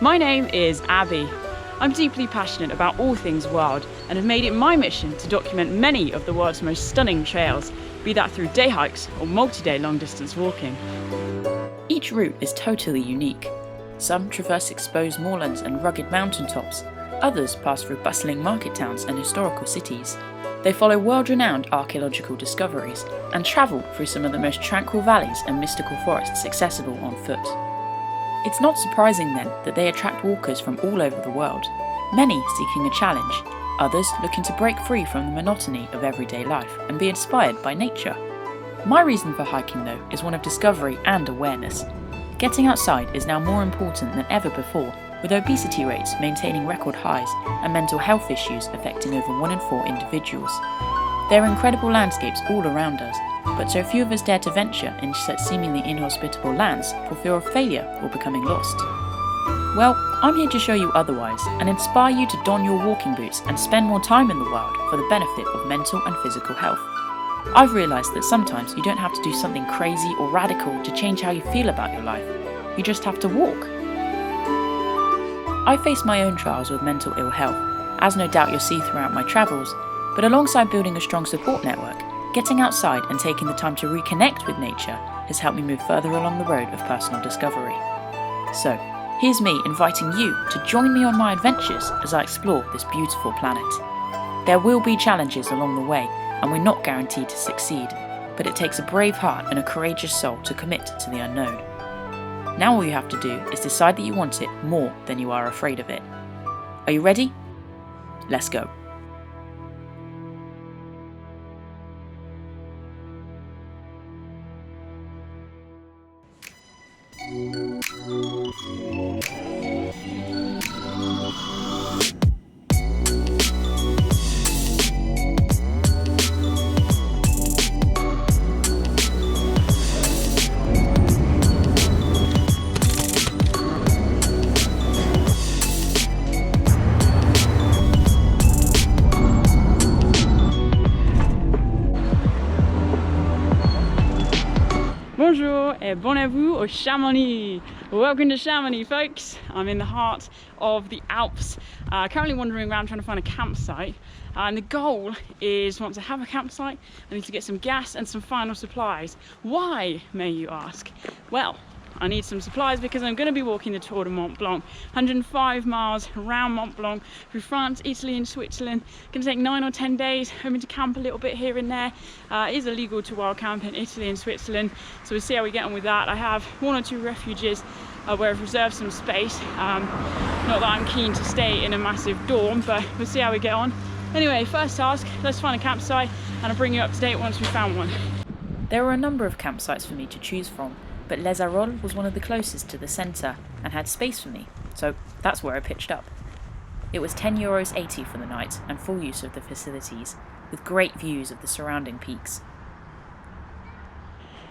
My name is Abbie. I'm deeply passionate about all things wild and have made it my mission to document many of the world's most stunning trails, be that through day hikes or multi-day long distance walking. Each route is totally unique. Some traverse exposed moorlands and rugged mountaintops, others pass through bustling market towns and historical cities. They follow world-renowned archaeological discoveries and travel through some of the most tranquil valleys and mystical forests accessible on foot. It's not surprising then that they attract walkers from all over the world, many seeking a challenge, others looking to break free from the monotony of everyday life and be inspired by nature. My reason for hiking though is one of discovery and awareness. Getting outside is now more important than ever before, with obesity rates maintaining record highs and mental health issues affecting over 1 in 4 individuals. There are incredible landscapes all around us, but so few of us dare to venture into such seemingly inhospitable lands for fear of failure or becoming lost. Well, I'm here to show you otherwise and inspire you to don your walking boots and spend more time in the wild for the benefit of mental and physical health. I've realised that sometimes you don't have to do something crazy or radical to change how you feel about your life. You just have to walk. I face my own trials with mental ill health, as no doubt you'll see throughout my travels, but alongside building a strong support network, getting outside and taking the time to reconnect with nature has helped me move further along the road of personal discovery. So, here's me inviting you to join me on my adventures as I explore this beautiful planet. There will be challenges along the way, and we're not guaranteed to succeed, but it takes a brave heart and a courageous soul to commit to the unknown. Now all you have to do is decide that you want it more than you are afraid of it. Are you ready? Let's go. Bonjour et bon à vous au Chamonix. Welcome to Chamonix, folks. I'm in the heart of the Alps, currently wandering around trying to find a campsite, and the goal is, once I have a campsite, I need to get some gas and some final supplies. Why, may you ask? Well, I need some supplies because I'm going to be walking the Tour Du Mont Blanc, 105 miles around Mont Blanc through France, Italy and Switzerland. Going to take 9 or 10 days, hoping to camp a little bit here and there. It is illegal to wild camp in Italy and Switzerland, so we'll see how we get on with that. I have 1 or 2 refuges where I've reserved some space. Not that I'm keen to stay in a massive dorm, but we'll see how we get on. Anyway, first task, let's find a campsite and I'll bring you up to date once we've found one. There were a number of campsites for me to choose from, but Les Houches was one of the closest to the centre and had space for me, so that's where I pitched up. It was €10.80 for the night and full use of the facilities, with great views of the surrounding peaks.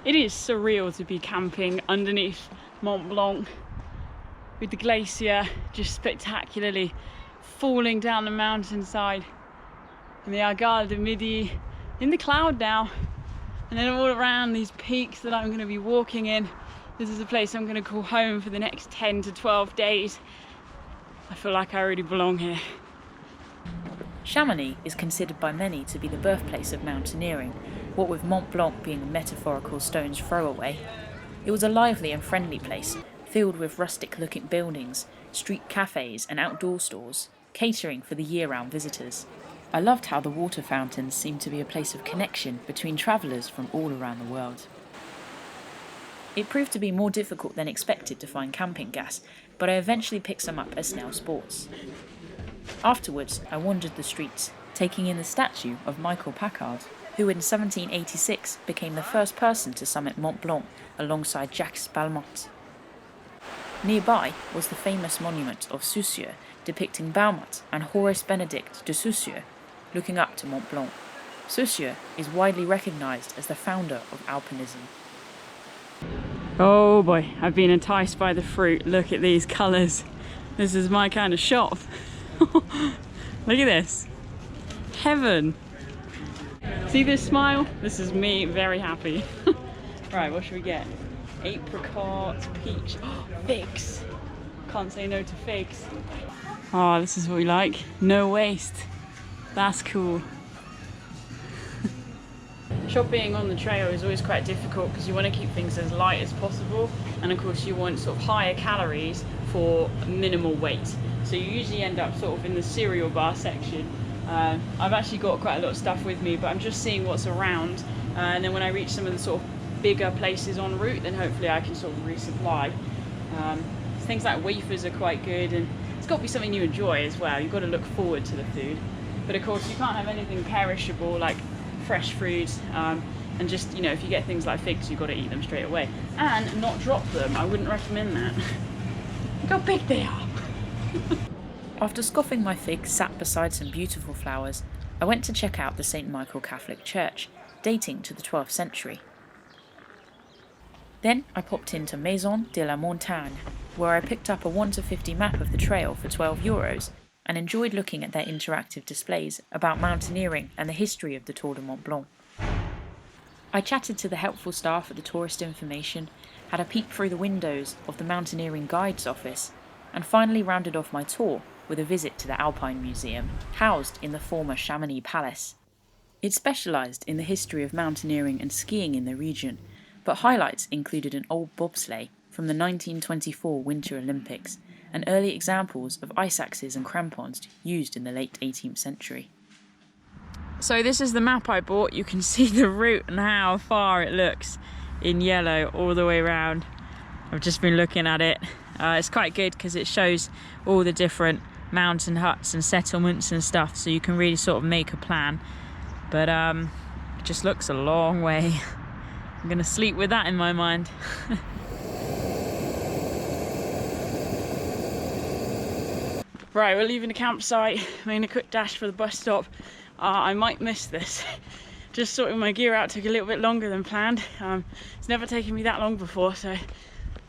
It is surreal to be camping underneath Mont Blanc with the glacier just spectacularly falling down the mountainside, and the Argale de Midi in the cloud now. And then all around these peaks that I'm going to be walking in, this is a place I'm going to call home for the next 10 to 12 days. I feel like I already belong here. Chamonix is considered by many to be the birthplace of mountaineering, what with Mont Blanc being a metaphorical stone's throw away. It was a lively and friendly place, filled with rustic-looking buildings, street cafes and outdoor stores, catering for the year-round visitors. I loved how the water fountains seemed to be a place of connection between travellers from all around the world. It proved to be more difficult than expected to find camping gas, but I eventually picked some up at Snell Sports. Afterwards, I wandered the streets, taking in the statue of Michael Paccard, who in 1786 became the first person to summit Mont Blanc alongside Jacques Balmat. Nearby was the famous monument of Saussure depicting Balmat and Horace Benedict de Saussure looking up to Mont Blanc. Saussure is widely recognised as the founder of alpinism. Oh boy, I've been enticed by the fruit. Look at these colours. This is my kind of shop. Look at this. Heaven. See this smile? This is me, very happy. Right, what should we get? Apricot, peach, figs. Can't say no to figs. Oh, this is what we like. No waste. That's cool. Shopping on the trail is always quite difficult because you want to keep things as light as possible, and of course you want sort of higher calories for minimal weight. So you usually end up sort of in the cereal bar section. I've actually got quite a lot of stuff with me, but I'm just seeing what's around, and then when I reach some of the sort of bigger places en route, then hopefully I can sort of resupply. Things like wafers are quite good, and it's got to be something you enjoy as well. You've got to look forward to the food, but of course you can't have anything perishable like fresh fruits, and just, you know, if you get things like figs, you've got to eat them straight away and not drop them. I wouldn't recommend that. Look how big they are. After scoffing my figs sat beside some beautiful flowers, I went to check out the St. Michael Catholic Church, dating to the 12th century. Then I popped into Maison de la Montagne, where I picked up a 1-50 map of the trail for €12 and enjoyed looking at their interactive displays about mountaineering and the history of the Tour Du Mont Blanc. I chatted to the helpful staff at the tourist information, had a peek through the windows of the Mountaineering Guides office, and finally rounded off my tour with a visit to the Alpine Museum, housed in the former Chamonix Palace. It specialised in the history of mountaineering and skiing in the region, but highlights included an old bobsleigh from the 1924 Winter Olympics and early examples of ice axes and crampons used in the late 18th century. So this is the map I bought. You can see the route and how far it looks in yellow all the way around. I've just been looking at it. It's quite good because it shows all the different mountain huts and settlements and stuff, so you can really sort of make a plan. But it just looks a long way. I'm gonna sleep with that in my mind. Right, we're leaving the campsite, making a quick dash for the bus stop. I might miss this. Just sorting my gear out took a little bit longer than planned. It's never taken me that long before, so I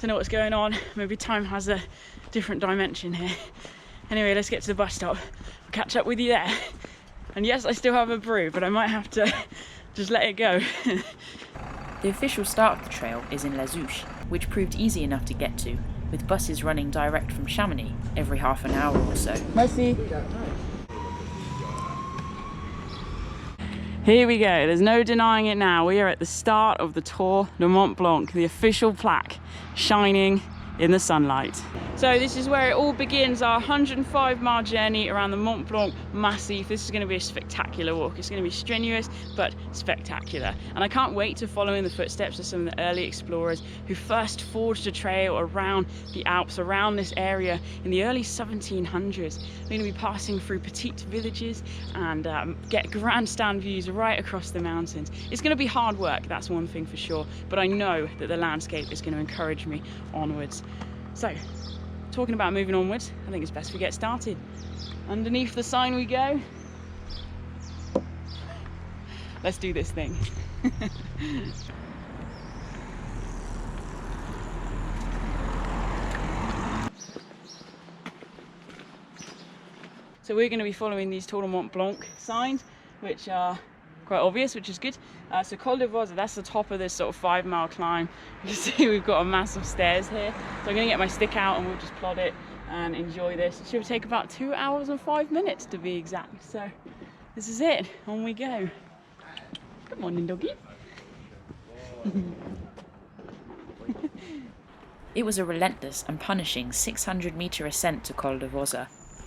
don't know what's going on. Maybe time has a different dimension here. Anyway, let's get to the bus stop. I'll catch up with you there. And yes, I still have a brew, but I might have to just let it go. The official start of the trail is in Les Houches, which proved easy enough to get to, with buses running direct from Chamonix every half an hour or so. Merci. Here we go, there's no denying it now. We are at the start of the Tour Du Mont Blanc, the official plaque shining in the sunlight. So this is where it all begins, our 105-mile journey around the Mont Blanc Massif. This is going to be a spectacular walk. It's going to be strenuous but spectacular, and I can't wait to follow in the footsteps of some of the early explorers who first forged a trail around the Alps, around this area in the early 1700s. We're going to be passing through petite villages and get grandstand views right across the mountains. It's going to be hard work, that's one thing for sure, but I know that the landscape is going to encourage me onwards. So, talking about moving onwards, I think it's best we get started. Underneath the sign we go. Let's do this thing. So we're going to be following these Tour du Mont Blanc signs, which are quite obvious, which is good. So Col de Vos, that's the top of this sort of 5-mile climb. You can see we've got a massive stairs here. So I'm going to get my stick out and we'll just plod it and enjoy this. It should take about 2 hours and 5 minutes to be exact. So this is it, on we go. Good morning, doggy. It was a relentless and punishing 600-metre ascent to Col de Vos,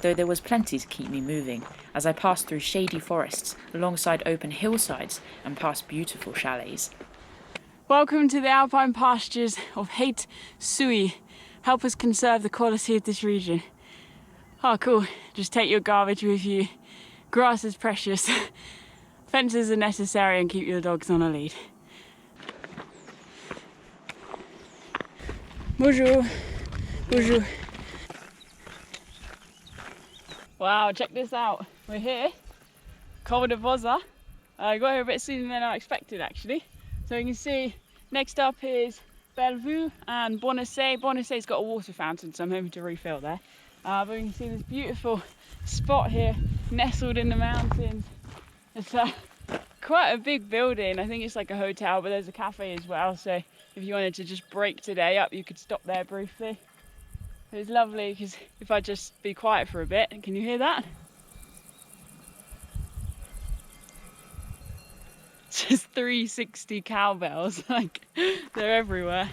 though there was plenty to keep me moving, as I passed through shady forests, alongside open hillsides, and past beautiful chalets. Welcome to the alpine pastures of Haute Souilly. Help us conserve the quality of this region. Oh, cool. Just take your garbage with you. Grass is precious. Fences are necessary, and keep your dogs on a lead. Bonjour. Bonjour. Wow, check this out. We're here, Col de Vos. I got here a bit sooner than I expected, actually. So you can see next up is Bellevue and Mottets. Mottets got a water fountain, so I'm hoping to refill there. But you can see this beautiful spot here, nestled in the mountains. It's quite a big building. I think it's like a hotel, but there's a cafe as well. So if you wanted to just break today up, you could stop there briefly. It's lovely because if I just be quiet for a bit, can you hear that? It's just 360 cowbells, like they're everywhere.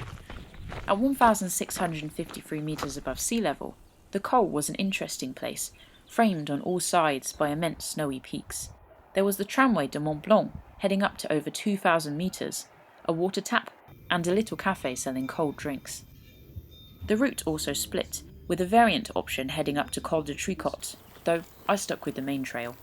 At 1,653 metres above sea level, the col was an interesting place, framed on all sides by immense snowy peaks. There was the tramway de Mont Blanc, heading up to over 2,000 metres, a water tap, and a little cafe selling cold drinks. The route also split, with a variant option heading up to Col de Tricot, though I stuck with the main trail.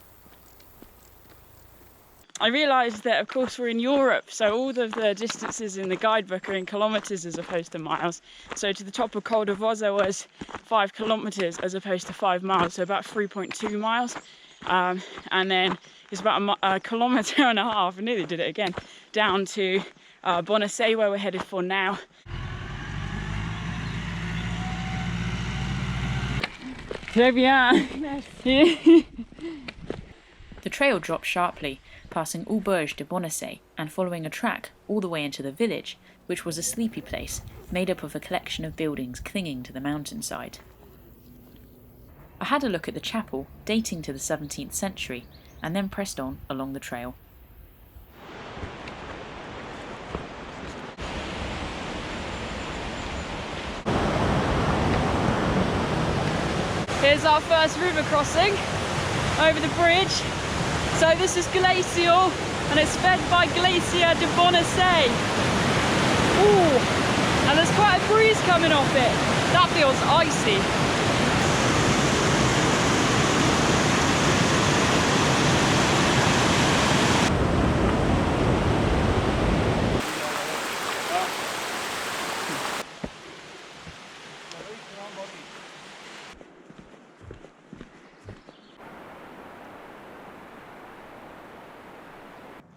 I realised that of course we're in Europe, so all of the distances in the guidebook are in kilometres as opposed to miles. So to the top of Col de Vosa was 5 kilometres as opposed to 5 miles, so about 3.2 miles. And then it's about a kilometre and a half, I nearly did it again, down to Mottets, where we're headed for now. Très bien. Merci. The trail dropped sharply, passing Auberge de Mottets and following a track all the way into the village, which was a sleepy place made up of a collection of buildings clinging to the mountainside. I had a look at the chapel, dating to the 17th century, and then pressed on along the trail. Here's our first river crossing over the bridge. So this is glacial and it's fed by Glacier de Mottets. Ooh, and there's quite a breeze coming off it. That feels icy.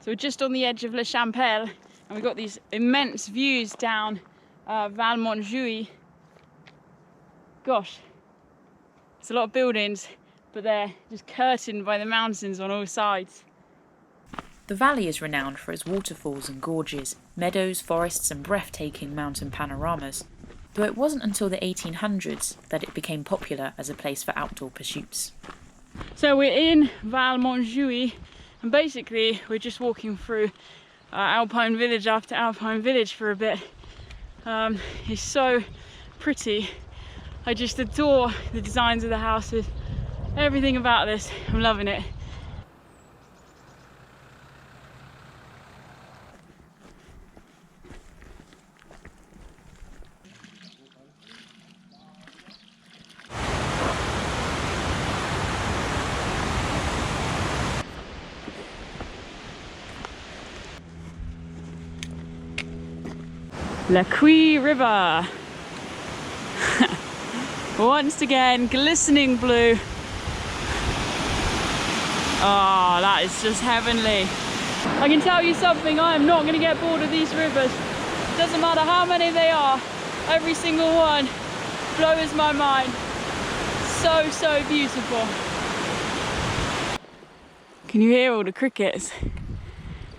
So we're just on the edge of Le Champel and we've got these immense views down Val Montjuïc. Gosh, it's a lot of buildings, but they're just curtained by the mountains on all sides. The valley is renowned for its waterfalls and gorges, meadows, forests and breathtaking mountain panoramas, though it wasn't until the 1800s that it became popular as a place for outdoor pursuits. So we're in Val Montjuïc, and basically we're just walking through alpine village after alpine village for a bit. It's so pretty. I just adore the designs of the houses, everything about this. I'm loving it. La Cuy River. Once again, glistening blue. Oh, that is just heavenly. I can tell you something, I am not going to get bored of these rivers. Doesn't matter how many they are, every single one blows my mind. So, so beautiful. Can you hear all the crickets?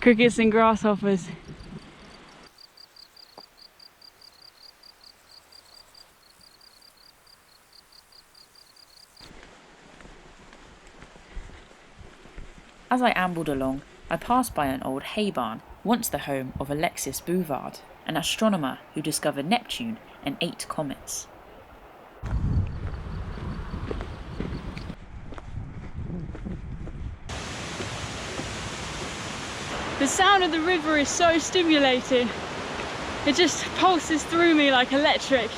Crickets and grasshoppers. As I ambled along, I passed by an old hay barn, once the home of Alexis Bouvard, an astronomer who discovered Neptune and 8 comets. The sound of the river is so stimulating. It just pulses through me like electric.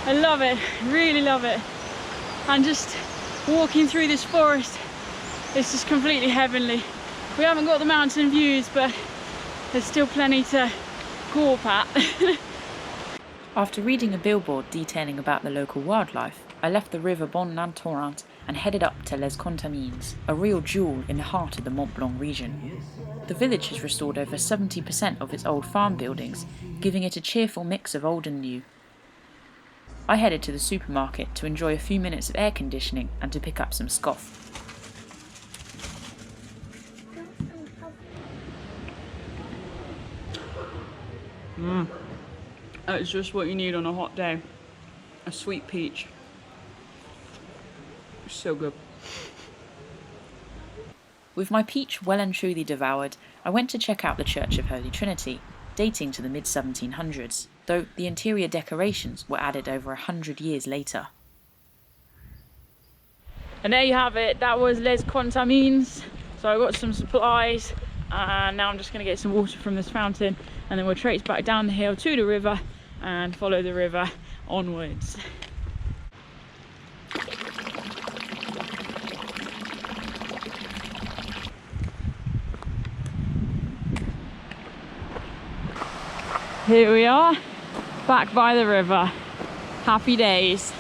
I love it, really love it. And just walking through this forest, it's just completely heavenly. We haven't got the mountain views, but there's still plenty to gawp at. After reading a billboard detailing about the local wildlife, I left the river Bon-Lantorrent and headed up to Les Contamines, a real jewel in the heart of the Mont Blanc region. The village has restored over 70% of its old farm buildings, giving it a cheerful mix of old and new. I headed to the supermarket to enjoy a few minutes of air conditioning and to pick up some scoff. It's just what you need on a hot day. a sweet peach. So good. With my peach well and truly devoured, I went to check out the Church of Holy Trinity, dating to the mid-1700s, though the interior decorations were added over 100 years later. And there you have it, that was Les Contamines. So I got some supplies, and now I'm just going to get some water from this fountain, and then we'll trace back down the hill to the river and follow the river onwards. Here we are, back by the river. Happy days.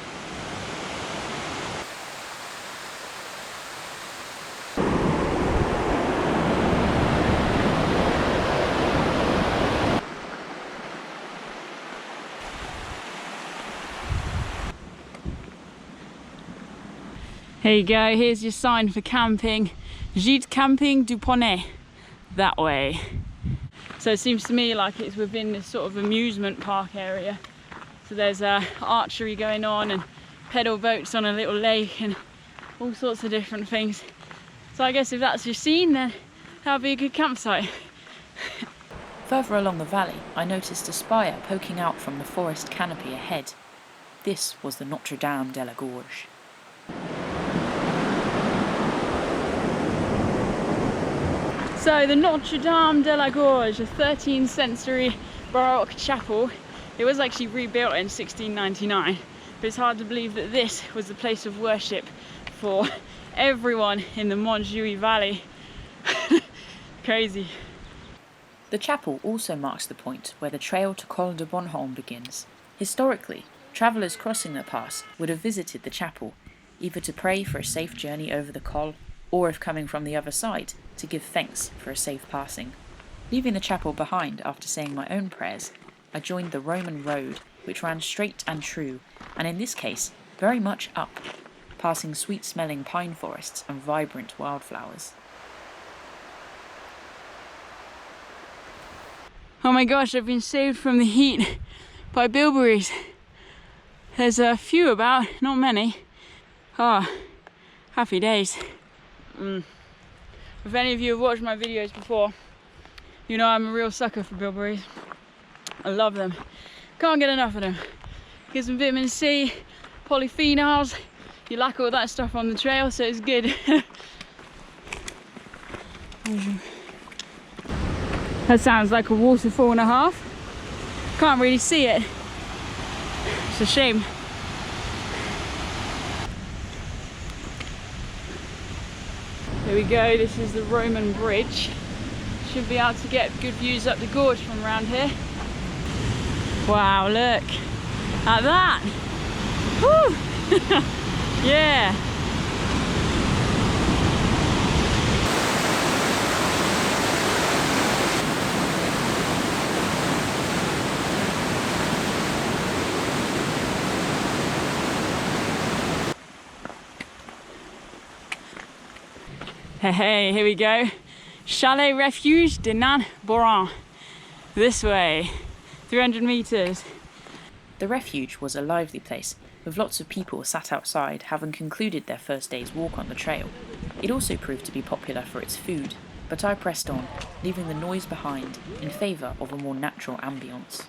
Here you go, here's your sign for camping. Gîte Camping du Poney, that way. So it seems to me like it's within this sort of amusement park area. So there's archery going on and pedal boats on a little lake and all sorts of different things. So I guess if that's your scene, then that'll be a good campsite. Further along the valley, I noticed a spire poking out from the forest canopy ahead. This was the Notre Dame de la Gorge. So the Notre Dame de la Gorge, a 13th century Baroque chapel. It was actually rebuilt in 1699, but it's hard to believe that this was the place of worship for everyone in the Montjuïc Valley. Crazy. The chapel also marks the point where the trail to Col de Bonhomme begins. Historically, travellers crossing the pass would have visited the chapel, either to pray for a safe journey over the col, or if coming from the other side, to give thanks for a safe passing. Leaving the chapel behind after saying my own prayers, I joined the Roman road, which ran straight and true, and in this case, very much up, passing sweet-smelling pine forests and vibrant wildflowers. Oh my gosh, I've been saved from the heat by bilberries. There's a few about, not many. Oh, happy days. If any of you have watched my videos before, you know I'm a real sucker for bilberries. I love them. Can't get enough of them. Gives them vitamin C, polyphenols. You lack all that stuff on the trail, so it's good. That sounds like a waterfall and a half. Can't really see it. It's a shame. Here we go, this is the Roman bridge. Should be able to get good views up the gorge from around here. Wow, look at that. Woo! Yeah. Hey, here we go. Chalet Refuge de Nain-Boran. This way, 300 meters. The refuge was a lively place, with lots of people sat outside having concluded their first day's walk on the trail. It also proved to be popular for its food, but I pressed on, leaving the noise behind in favour of a more natural ambience.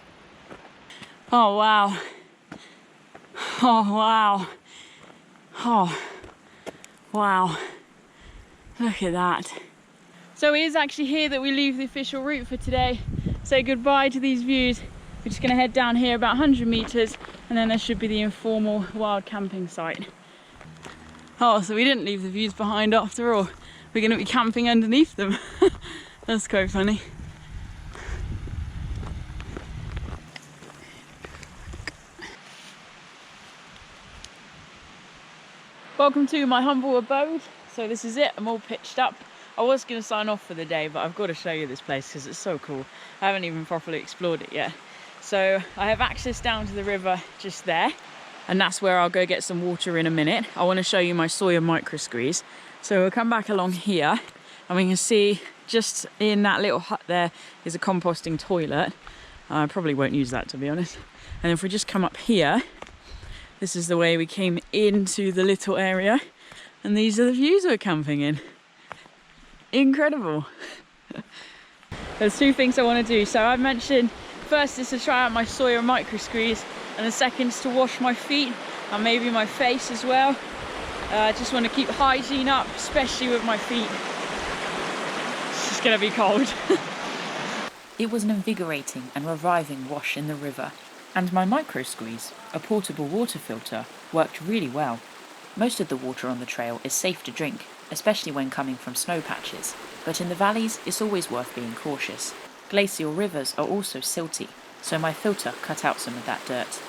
Oh wow. Oh wow. Oh wow. Look at that. So it is actually here that we leave the official route for today. Say goodbye to these views. We're just going to head down here about 100 meters and then there should be the informal wild camping site. Oh, so we didn't leave the views behind after all. We're going to be camping underneath them. That's quite funny. Welcome to my humble abode. So this is it, I'm all pitched up. I was going to sign off for the day, but I've got to show you this place because it's so cool. I haven't even properly explored it yet. So I have access down to the river just there, and that's where I'll go get some water in a minute. I want to show you my Sawyer micro squeeze. So we'll come back along here, and we can see just in that little hut there is a composting toilet. I probably won't use that, to be honest. And if we just come up here, This is the way we came into the little area, and these are the views we're camping in. Incredible. There's two things I want to do. So I mentioned first is to try out my Sawyer micro squeeze, and the second is to wash my feet and maybe my face as well. I just want to keep hygiene up, especially with my feet. It's just going to be cold. It was an invigorating and reviving wash in the river, and my micro squeeze, a portable water filter, worked really well. Most of the water on the trail is safe to drink, especially when coming from snow patches, but in the valleys it's always worth being cautious. Glacial rivers are also silty, so my filter cut out some of that dirt.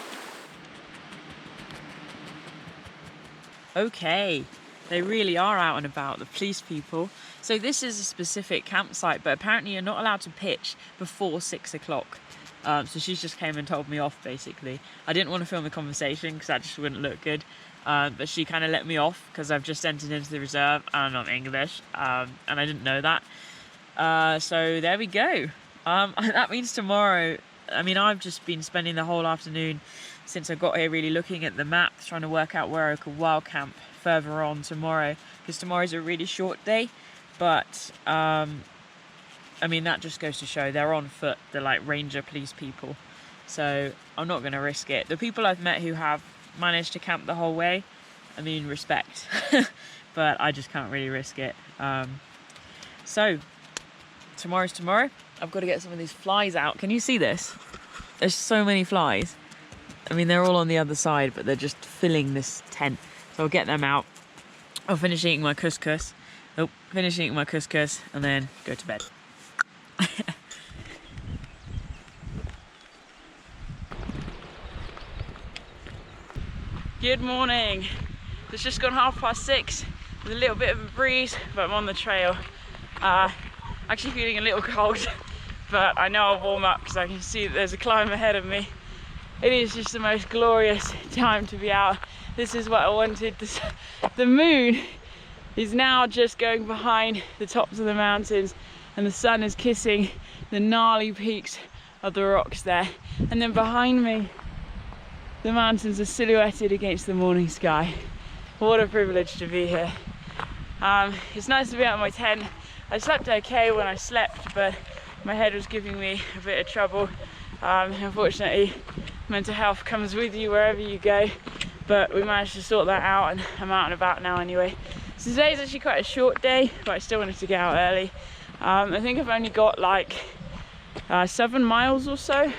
Okay, they really are out and about, the police people. So this is a specific campsite, but apparently you're not allowed to pitch before 6 o'clock. So she just came and told me off, basically. I didn't want to film the conversation because that just wouldn't look good. But she kind of let me off because I've just entered into the reserve and I'm not English, and I didn't know that. So there we go. That means tomorrow, I mean, I've just been spending the whole afternoon since I got here really looking at the map, trying to work out where I could wild camp further on tomorrow, because tomorrow's a really short day. But I mean, that just goes to show they're on foot, they're like ranger police people, so I'm not going to risk it. The people I've met who have managed to camp the whole way, I mean, respect. But I just can't really risk it. So tomorrow's tomorrow. I've got to get some of these flies out. Can you see this? There's so many flies. I mean, they're all on the other side, but they're just filling this tent. So I'll get them out. I'll finish eating my couscous. Oh, finish eating my couscous and then go to bed. Good morning. It's just gone 6:30. There's a little bit of a breeze, but I'm on the trail. Actually feeling a little cold, but I know I'll warm up because I can see that there's a climb ahead of me. It is just the most glorious time to be out. This is what I wanted. The moon is now just going behind the tops of the mountains, and the sun is kissing the gnarly peaks of the rocks there. And then behind me, the mountains are silhouetted against the morning sky. What a privilege to be here. It's nice to be out of my tent. I slept okay when I slept, but my head was giving me a bit of trouble. Unfortunately, mental health comes with you wherever you go, but we managed to sort that out, and I'm out and about now anyway. So today's actually quite a short day, but I still wanted to get out early. I think I've only got like 7 miles or so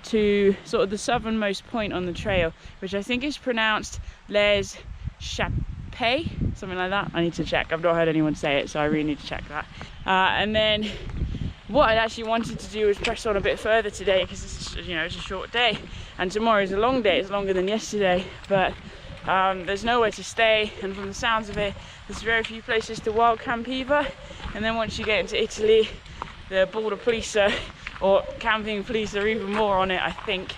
to sort of the southernmost point on the trail, which I think is pronounced Les Houches, something like that. I need to check. I've not heard anyone say it, so I really need to check that. And then what I actually wanted to do was press on a bit further today, because it's, you know, it's a short day, and tomorrow is a long day. It's longer than yesterday, but there's nowhere to stay, and from the sounds of it, there's very few places to wild camp either. And then once you get into Italy, the border police or camping police are even more on it, I think.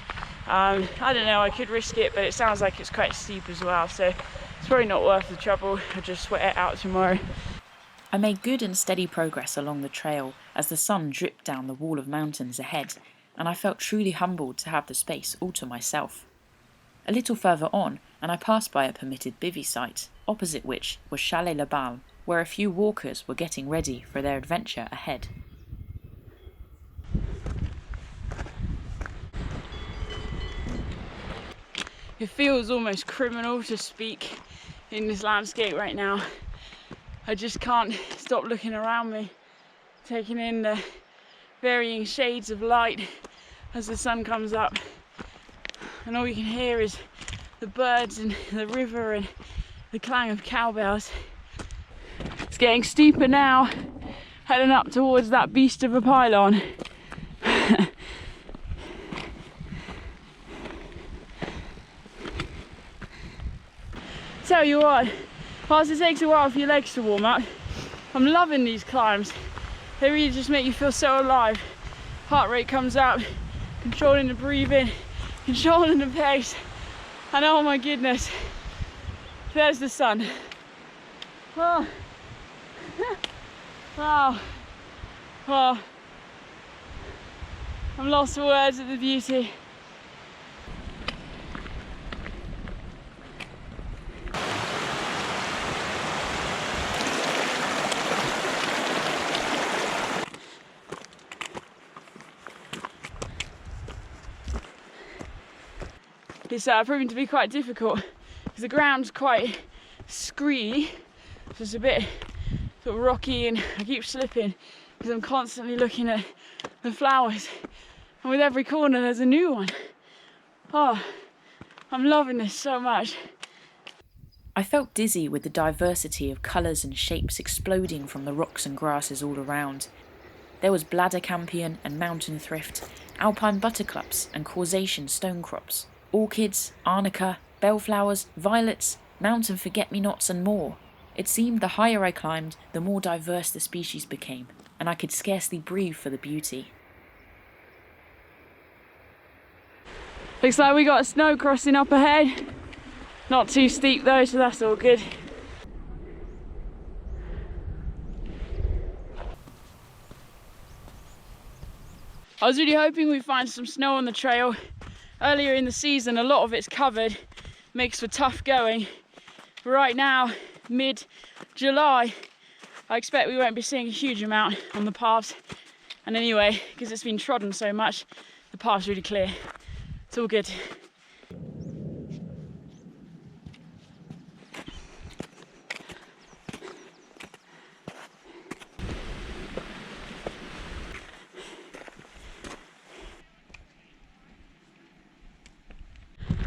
I don't know, I could risk it, but it sounds like it's quite steep as well, so it's probably not worth the trouble. I'll just sweat it out tomorrow. I made good and steady progress along the trail as the sun dripped down the wall of mountains ahead, and I felt truly humbled to have the space all to myself. A little further on, and I passed by a permitted bivvy site, opposite which was Chalet La Balle, where a few walkers were getting ready for their adventure ahead. It feels almost criminal to speak in this landscape right now. I just can't stop looking around me, taking in the varying shades of light as the sun comes up. And all you can hear is the birds and the river and the clang of cowbells. It's getting steeper now, heading up towards that beast of a pylon. Tell you what, whilst it takes a while for your legs to warm up, I'm loving these climbs. They really just make you feel so alive. Heart rate comes up, controlling the breathing, controlling the pace, and oh my goodness, there's the sun. Oh. Wow. Wow. I'm lost for words at the beauty. it's proving to be quite difficult because the ground's quite scree, so it's a bit sort of rocky, and I keep slipping because I'm constantly looking at the flowers, and with every corner there's a new one. Oh, I'm loving this so much. I felt dizzy with the diversity of colours and shapes exploding from the rocks and grasses all around. There was bladder campion and mountain thrift, alpine buttercups and causation stonecrops, orchids, arnica, bellflowers, violets, mountain forget-me-nots and more. It seemed the higher I climbed, the more diverse the species became, and I could scarcely breathe for the beauty. Looks like we got a snow crossing up ahead. Not too steep though, so that's all good. I was really hoping we'd find some snow on the trail. Earlier in the season, a lot of it's covered, makes for tough going. But right now, mid-July, I expect we won't be seeing a huge amount on the paths. And anyway, because it's been trodden so much, the path's really clear. It's all good.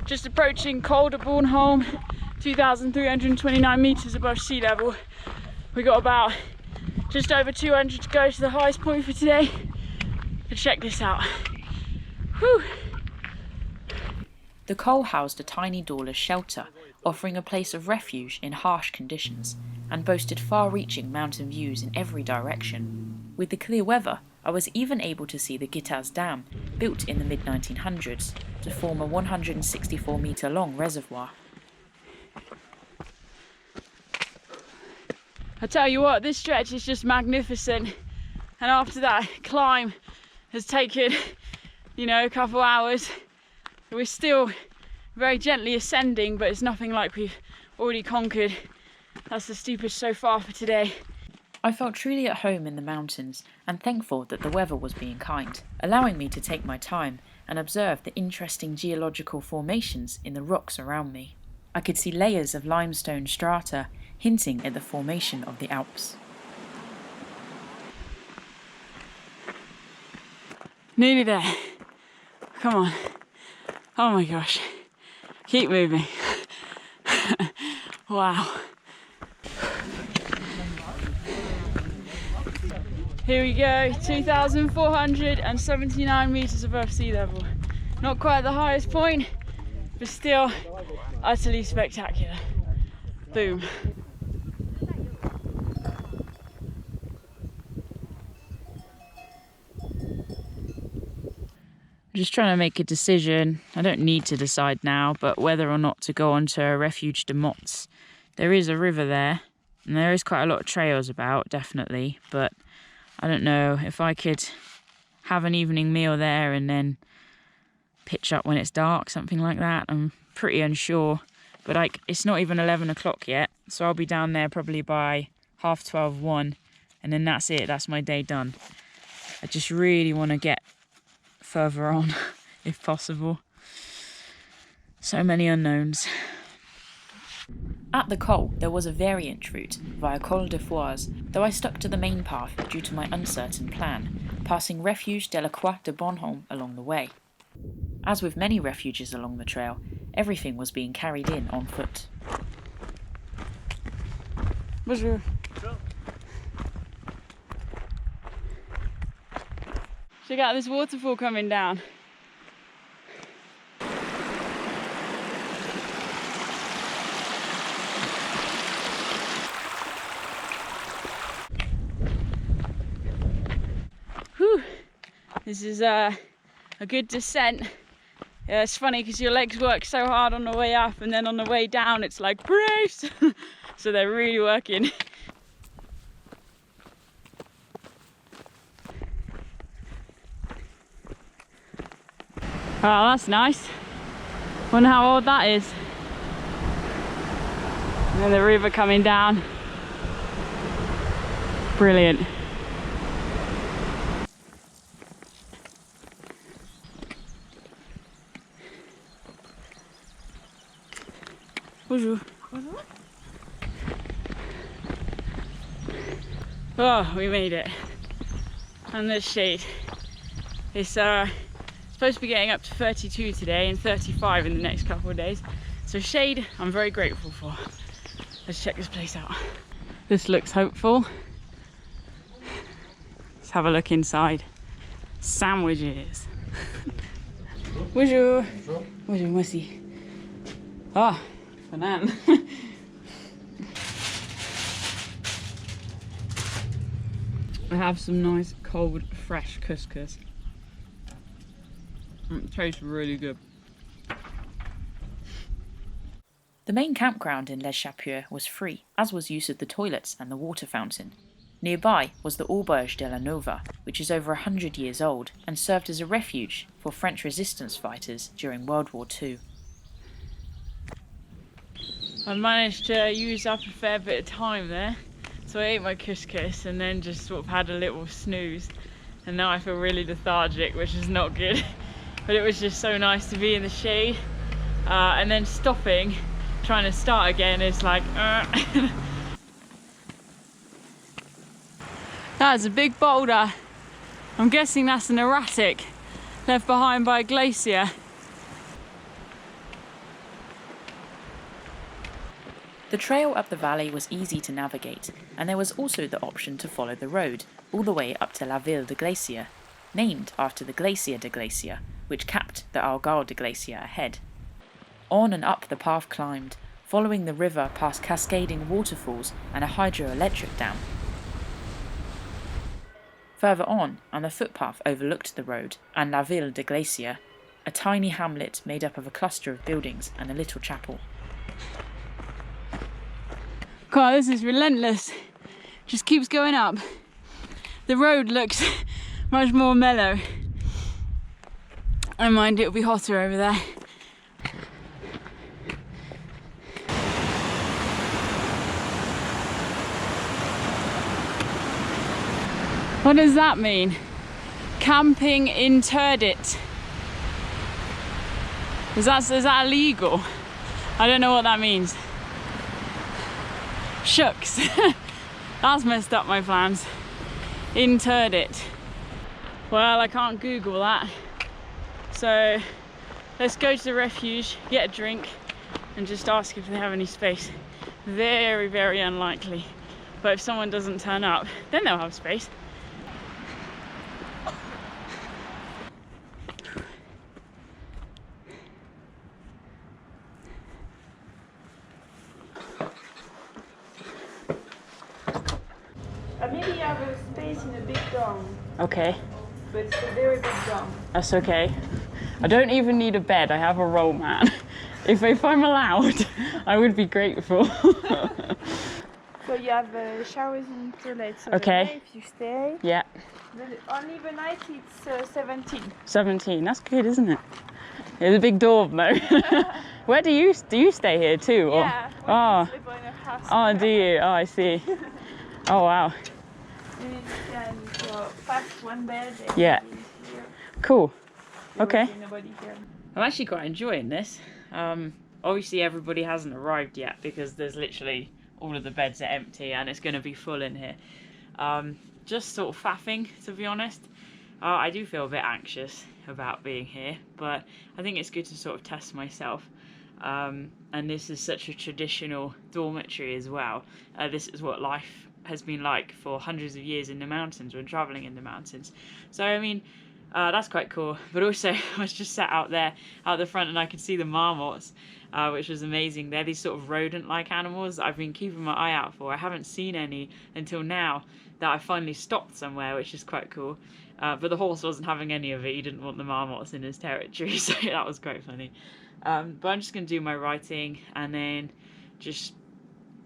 Just approaching Col de Bornholm, 2,329 metres above sea level. We got about just over 200 to go to the highest point for today. But check this out. Whew. The col housed a tiny doorless shelter, offering a place of refuge in harsh conditions, and boasted far-reaching mountain views in every direction. With the clear weather, I was even able to see the Gittaz Dam, built in the mid-1900s, to form a 164-metre long reservoir. I tell you what, this stretch is just magnificent, and after that climb has taken, you know, a couple hours. We're still very gently ascending, but it's nothing like we've already conquered. That's the steepest so far for today. I felt truly at home in the mountains and thankful that the weather was being kind, allowing me to take my time and observe the interesting geological formations in the rocks around me. I could see layers of limestone strata hinting at the formation of the Alps. Nearly there. Come on. Oh my gosh. Keep moving. Wow. Here we go, 2,479 metres above sea level. Not quite the highest point, but still utterly spectacular. Boom. Just trying to make a decision. I don't need to decide now, but whether or not to go onto Refuge de Mottets. There is a river there, and there is quite a lot of trails about, definitely, but I don't know if I could have an evening meal there and then pitch up when it's dark, something like that. I'm pretty unsure, but like it's not even 11 o'clock yet, so I'll be down there probably by 12:30, 1, and then that's it. That's my day done. I just really want to get further on if possible. So many unknowns. At the col, there was a variant route via Col de Foix, though I stuck to the main path due to my uncertain plan, passing Refuge de la Croix de Bornholm along the way. As with many refuges along the trail, everything was being carried in on foot. Bonjour. Check out this waterfall coming down. Whew. This is a good descent. Yeah, it's funny because your legs work so hard on the way up, and then on the way down it's like brace. So they're really working. Oh, that's nice. Wonder how old that is. And then the river coming down. Brilliant. Bonjour. Oh, we made it. And there's shade. It's supposed to be getting up to 32 today and 35 in the next couple of days. So shade, I'm very grateful for. Let's check this place out. This looks hopeful. Let's have a look inside. Sandwiches. Bonjour. Bonjour, merci. Ah, banane. I have some nice cold fresh couscous. It tastes really good. The main campground in Les Houches was free, as was use of the toilets and the water fountain. Nearby was the Auberge de la Nova, which is over 100 years old and served as a refuge for French resistance fighters during World War II. I managed to use up a fair bit of time there. So I ate my couscous and then just sort of had a little snooze. And now I feel really lethargic, which is not good. But it was just so nice to be in the shade. And then stopping, trying to start again, is like... That's a big boulder. I'm guessing that's an erratic left behind by a glacier. The trail up the valley was easy to navigate, and there was also the option to follow the road all the way up to La Ville de Glacier, named after the Glacier de Glacier, which capped the Algarve de Glacier ahead. On and up the path climbed, following the river past cascading waterfalls and a hydroelectric dam. Further on, the footpath overlooked the road and La Ville de Glacier, a tiny hamlet made up of a cluster of buildings and a little chapel. God, this is relentless. Just keeps going up. The road looks much more mellow. I mind it'll be hotter over there. What does that mean? Camping interdit. Is that illegal? I don't know what that means. Shucks. That's messed up my plans. Interdit. Well, I can't Google that. So let's go to the refuge, get a drink, and just ask if they have any space. Very, very unlikely. But if someone doesn't turn up, then they'll have space. Maybe you have a space in a big dome, Okay, but it's a very big dome. that's okay. I don't even need a bed, I have a roll mat. If I'm allowed, I would be grateful. So you have showers and toilets. So Okay. the day if you stay. Yeah, Only the night it's 17. 17, that's good, isn't it? It's a big dorm though. Where do you stay here too? Or? Yeah. Oh. We live in a house. Oh, do you? Oh, I see. Oh, wow. And you can go past one bed. And Yeah. here. Cool. There Okay. will be nobody here. I'm actually quite enjoying this. Obviously everybody hasn't arrived yet because there's literally all of the beds are empty and it's going to be full in here. Just sort of faffing, to be honest. I do feel a bit anxious about being here, but I think it's good to sort of test myself. And this is such a traditional dormitory as well. This is what life has been like for hundreds of years in the mountains when traveling in the mountains. So I mean, that's quite cool. But also I was just sat out there out the front and I could see the marmots, which was amazing. They're these sort of rodent-like animals that I've been keeping my eye out for. I haven't seen any until now that I finally stopped somewhere, which is quite cool. But the horse wasn't having any of it. He didn't want the marmots in his territory, so that was quite funny. But I'm just going to do my writing and then just,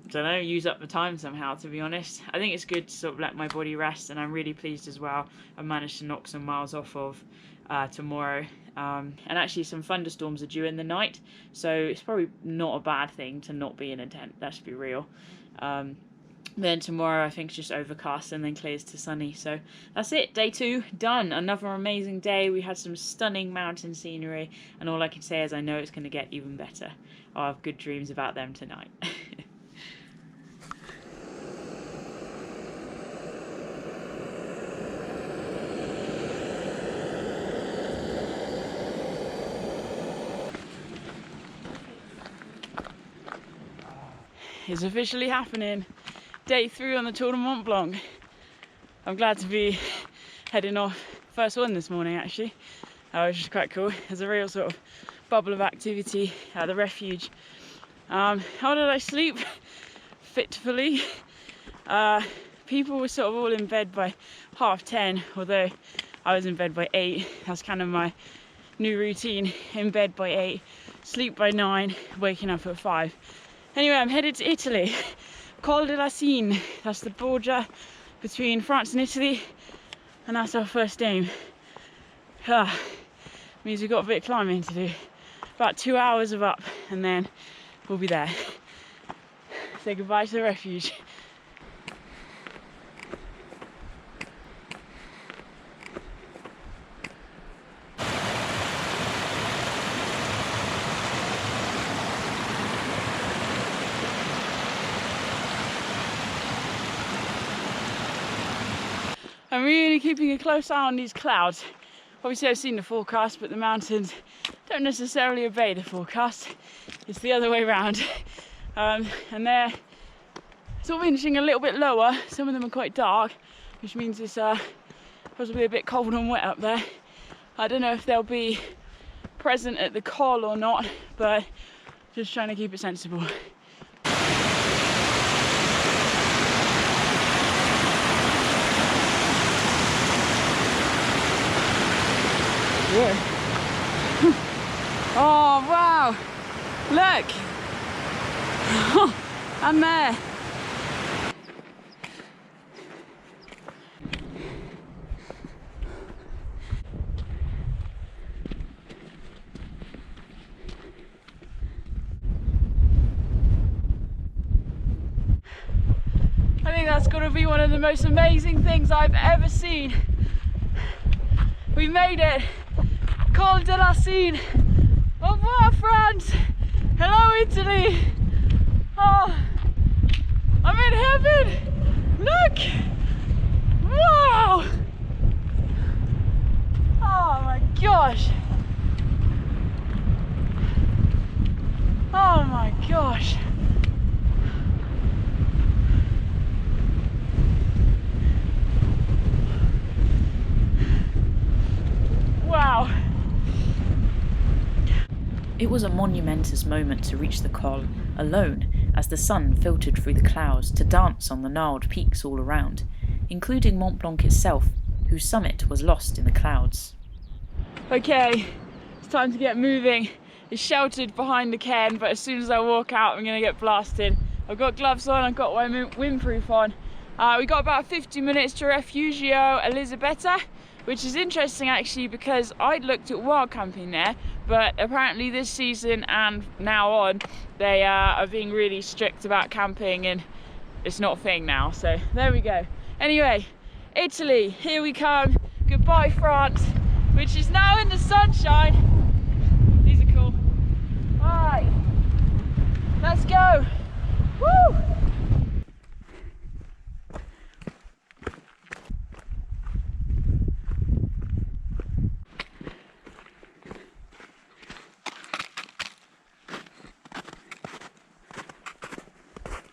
I don't know, use up the time somehow, to be honest. I think it's good to sort of let my body rest, and I'm really pleased as well. I managed to knock some miles off of tomorrow. And actually some thunderstorms are due in the night, so it's probably not a bad thing to not be in a tent, let's be real. Then tomorrow I think it's just overcast and then clears to sunny. So that's it, day 2 done. Another amazing day. We had some stunning mountain scenery, and all I can say is I know it's going to get even better. I'll have good dreams about them tonight. It's officially happening. Day 3 on the Tour Du Mont Blanc. I'm glad to be heading off. First one this morning actually, which is quite cool. There's a real sort of bubble of activity at the Refuge. How did I sleep? Fitfully. People were sort of all in bed by 10:30, although I was in bed by 8. That's kind of my new routine, in bed by 8, sleep by 9, waking up at 5. Anyway, I'm headed to Italy. Col de la Sine, that's the border between France and Italy, and that's our first aim. Means we've got a bit of climbing to do. About 2 hours of up, and then we'll be there. Say goodbye to the Refuge. I'm really keeping a close eye on these clouds. Obviously I've seen the forecast, but the mountains don't necessarily obey the forecast. It's the other way around. And they're sort of inching a little bit lower. Some of them are quite dark, which means it's possibly a bit cold and wet up there. I don't know if they'll be present at the col or not, but just trying to keep it sensible. Oh wow, look, I'm there. I think that's got to be one of the most amazing things I've ever seen. We made it. Col de la Sine. Au revoir, France. Hello, Italy. Oh, I'm in heaven. Look. Wow. Oh my gosh. Oh my gosh. Wow. It was a monumentous moment to reach the col alone, as the sun filtered through the clouds to dance on the gnarled peaks all around, including Mont Blanc itself, whose summit was lost in the clouds. Okay, it's time to get moving. It's sheltered behind the cairn, but as soon as I walk out I'm going to get blasted. I've got gloves on, I've got my windproof on. We got about 50 minutes to Refugio Elisabetta, which is interesting actually because I'd looked at wild camping there, but apparently this season and now on they are being really strict about camping and it's not a thing now, so there we go. Anyway, Italy, here we come. Goodbye France, which is now in the sunshine. These are cool. Alright, let's go. Woo!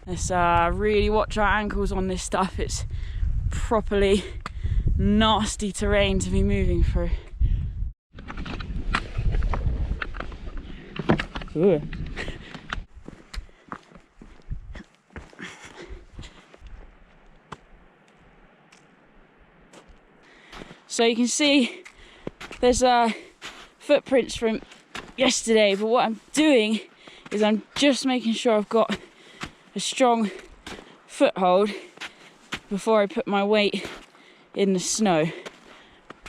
Let's really watch our ankles on this stuff. It's properly nasty terrain to be moving through. Ooh. So you can see there's footprints from yesterday, but what I'm doing is I'm just making sure I've got a strong foothold before I put my weight in the snow.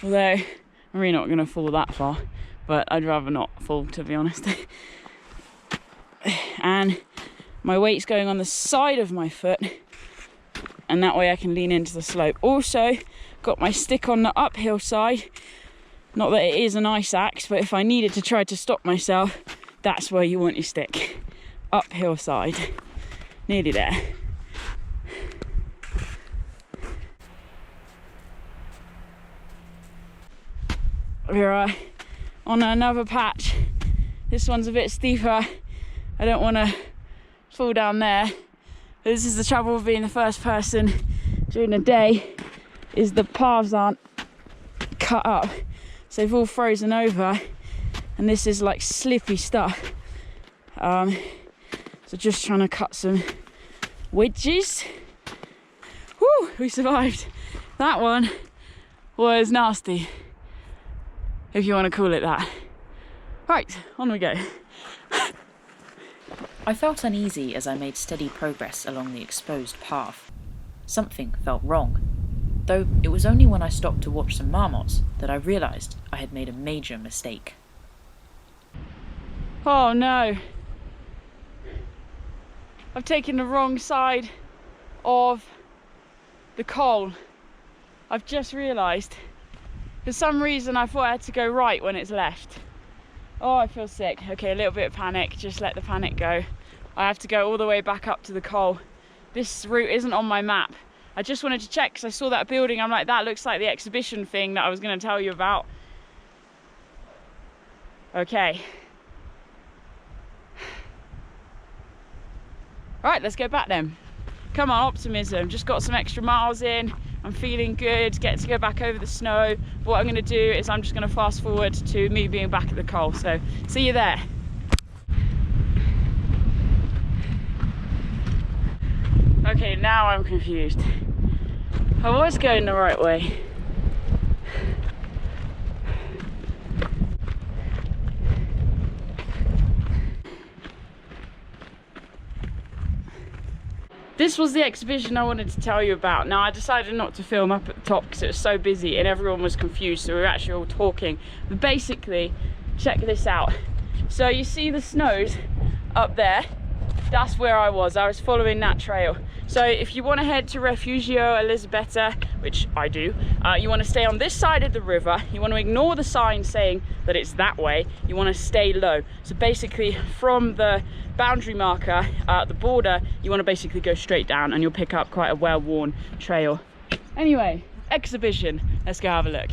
Although I'm really not going to fall that far, but I'd rather not fall, to be honest. And my weight's going on the side of my foot and that way I can lean into the slope. Also, got my stick on the uphill side. Not that it is an ice axe, but if I needed to try to stop myself, that's where you want your stick. Uphill side. Nearly there. We're on another patch. This one's a bit steeper. I don't want to fall down there. This is the trouble with being the first person during the day, is the paths aren't cut up. So they've all frozen over, and this is like slippy stuff. So just trying to cut some wedges. Whew, we survived. That one was nasty, if you want to call it that. Right, on we go. I felt uneasy as I made steady progress along the exposed path. Something felt wrong, though it was only when I stopped to watch some marmots that I realised I had made a major mistake. Oh no. I've taken the wrong side of the col. I've just realised. For some reason I thought I had to go right when it's left. Oh, I feel sick. Okay, a little bit of panic, just let the panic go. I have to go all the way back up to the col. This route isn't on my map. I just wanted to check because I saw that building. I'm like, that looks like the exhibition thing that I was going to tell you about. Okay. Right, let's go back then. Come on, optimism. Just got some extra miles in. I'm feeling good, get to go back over the snow. But what I'm going to do is I'm just going to fast forward to me being back at the col. So, see you there. Okay, now I'm confused. I was going the right way. This was the exhibition I wanted to tell you about. Now, I decided not to film up at the top because it was so busy and everyone was confused, so we were actually all talking. But basically, check this out. So you see the snows up there? That's where I was following that trail. So if you want to head to Refugio Elisabetta, which I do, you want to stay on this side of the river. You want to ignore the sign saying that it's that way. You want to stay low. So basically from the boundary marker at the border, you want to basically go straight down and you'll pick up quite a well-worn trail. Anyway, exhibition. Let's go have a look.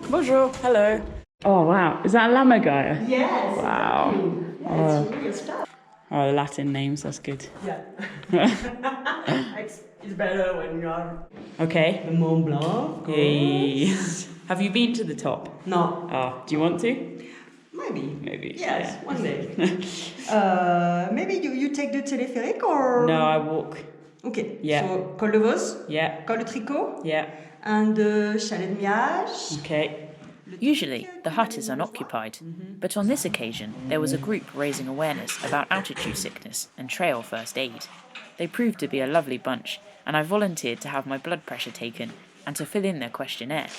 Bonjour. Hello. Oh wow, is that a Lammergeier? Yes. Wow. Exactly. That's really Oh, the Latin names, that's good. Yeah. It's better when you are Okay. the Mont Blanc. Of course. Hey. Have you been to the top? No. Oh, do you want to? Maybe. Maybe. Yes, Yeah. one day. Maybe you take the téléphérique or? No, I walk. Okay. Yeah. So Col de Vos, Yeah. Col de Tricot, Yeah. and Chalet de Miage. Okay. Usually, the hut is unoccupied, but on this occasion, there was a group raising awareness about altitude sickness and trail first aid. They proved to be a lovely bunch, and I volunteered to have my blood pressure taken and to fill in their questionnaire.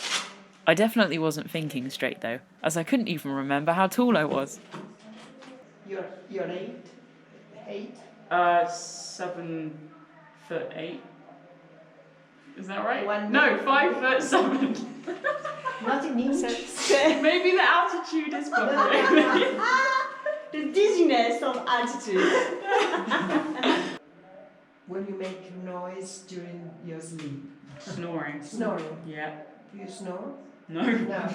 I definitely wasn't thinking straight though, as I couldn't even remember how tall I was. You're 8. 7'8". Is that right? One No, 5'7". Not in inches. Maybe the altitude is probably. The dizziness of altitude. When you make noise during your sleep. Snoring. Snoring. Yeah. Do you snore? No. No.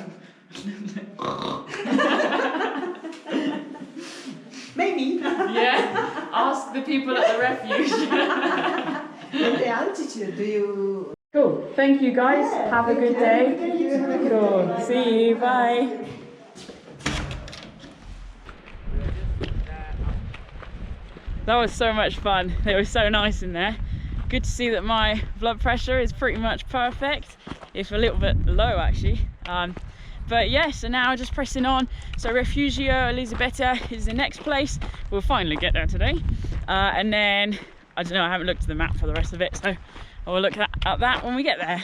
Maybe. Yeah. Ask the people at the refuge. The altitude, do you? Cool. Thank you guys. Yeah, have a thank good you. day. Thank you. Have a good Cool. day. See you. Bye. That was so much fun. It was so nice in there. Good to see that my blood pressure is pretty much perfect, if a little bit low actually. But yeah, so now just pressing on. So Refugio Elisabetta is the next place. We'll finally get there today. And then, I don't know, I haven't looked at the map for the rest of it, so I will look at that when we get there.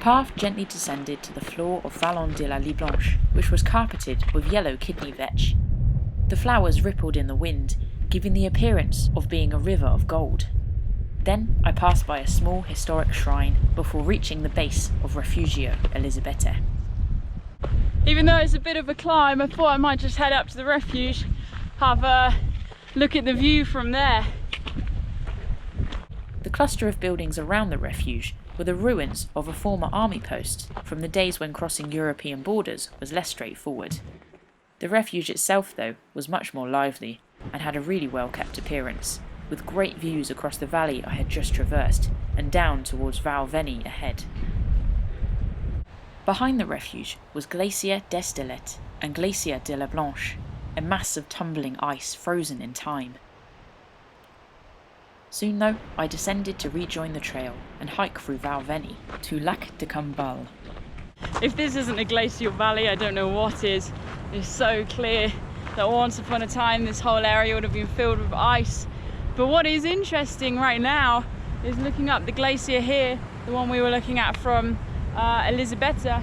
path gently descended to the floor of Vallon de la Lie Blanche, which was carpeted with yellow kidney vetch. The flowers rippled in the wind, giving the appearance of being a river of gold. Then I passed by a small historic shrine before reaching the base of Refugio Elisabetta. Even though it's a bit of a climb, I thought I might just head up to the refuge, have a look at the view from there. The cluster of buildings around the refuge were the ruins of a former army post from the days when crossing European borders was less straightforward. The refuge itself, though, was much more lively and had a really well-kept appearance, with great views across the valley I had just traversed and down towards Val Veni ahead. Behind the refuge was Glacier d'Estelet and Glacier de la Blanche, a mass of tumbling ice frozen in time. Soon, though, I descended to rejoin the trail and hike through Val Veni to Lac de Cambal. If this isn't a glacial valley, I don't know what is. It's so clear that once upon a time this whole area would have been filled with ice. But what is interesting right now is looking up the glacier here, the one we were looking at from Elisabetta.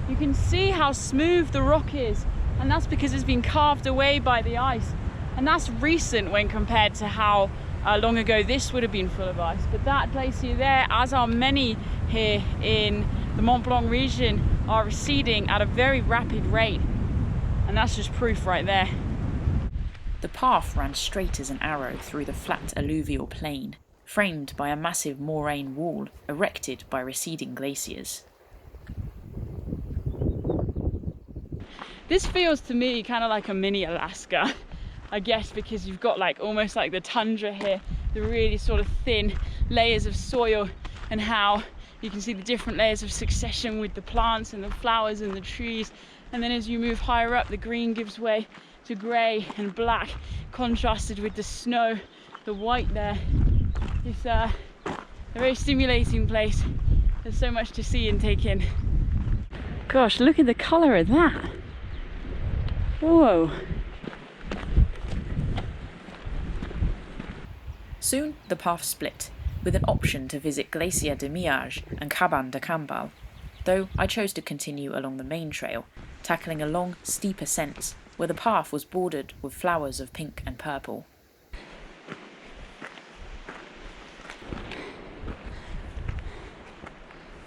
You can see how smooth the rock is, and that's because it's been carved away by the ice. And that's recent when compared to how long ago this would have been full of ice. But that glacier there, as are many here in the Mont Blanc region, are receding at a very rapid rate. And that's just proof right there. The path ran straight as an arrow through the flat alluvial plain, framed by a massive moraine wall erected by receding glaciers. This feels to me kind of like a mini Alaska, I guess, because you've got like almost like the tundra here, the really sort of thin layers of soil, and how you can see the different layers of succession with the plants and the flowers and the trees. And then as you move higher up, the green gives way to grey and black, contrasted with the snow, the white there. It's a very stimulating place. There's so much to see and take in. Gosh, look at the colour of that. Whoa. Soon the path split, with an option to visit Glacier de Miage and Cabane de Cambal, though I chose to continue along the main trail, tackling a long, steep ascent where the path was bordered with flowers of pink and purple.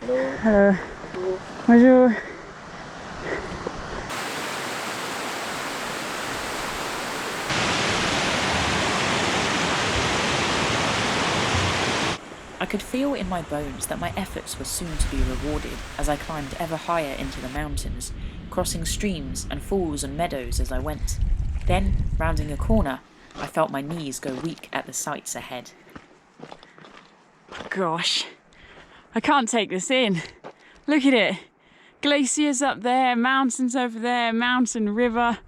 Hello. Bonjour. I could feel in my bones that my efforts were soon to be rewarded as I climbed ever higher into the mountains, crossing streams and falls and meadows as I went. Then, rounding a corner, I felt my knees go weak at the sights ahead. Gosh, I can't take this in. Look at it. Glaciers up there, mountains over there, mountain, river.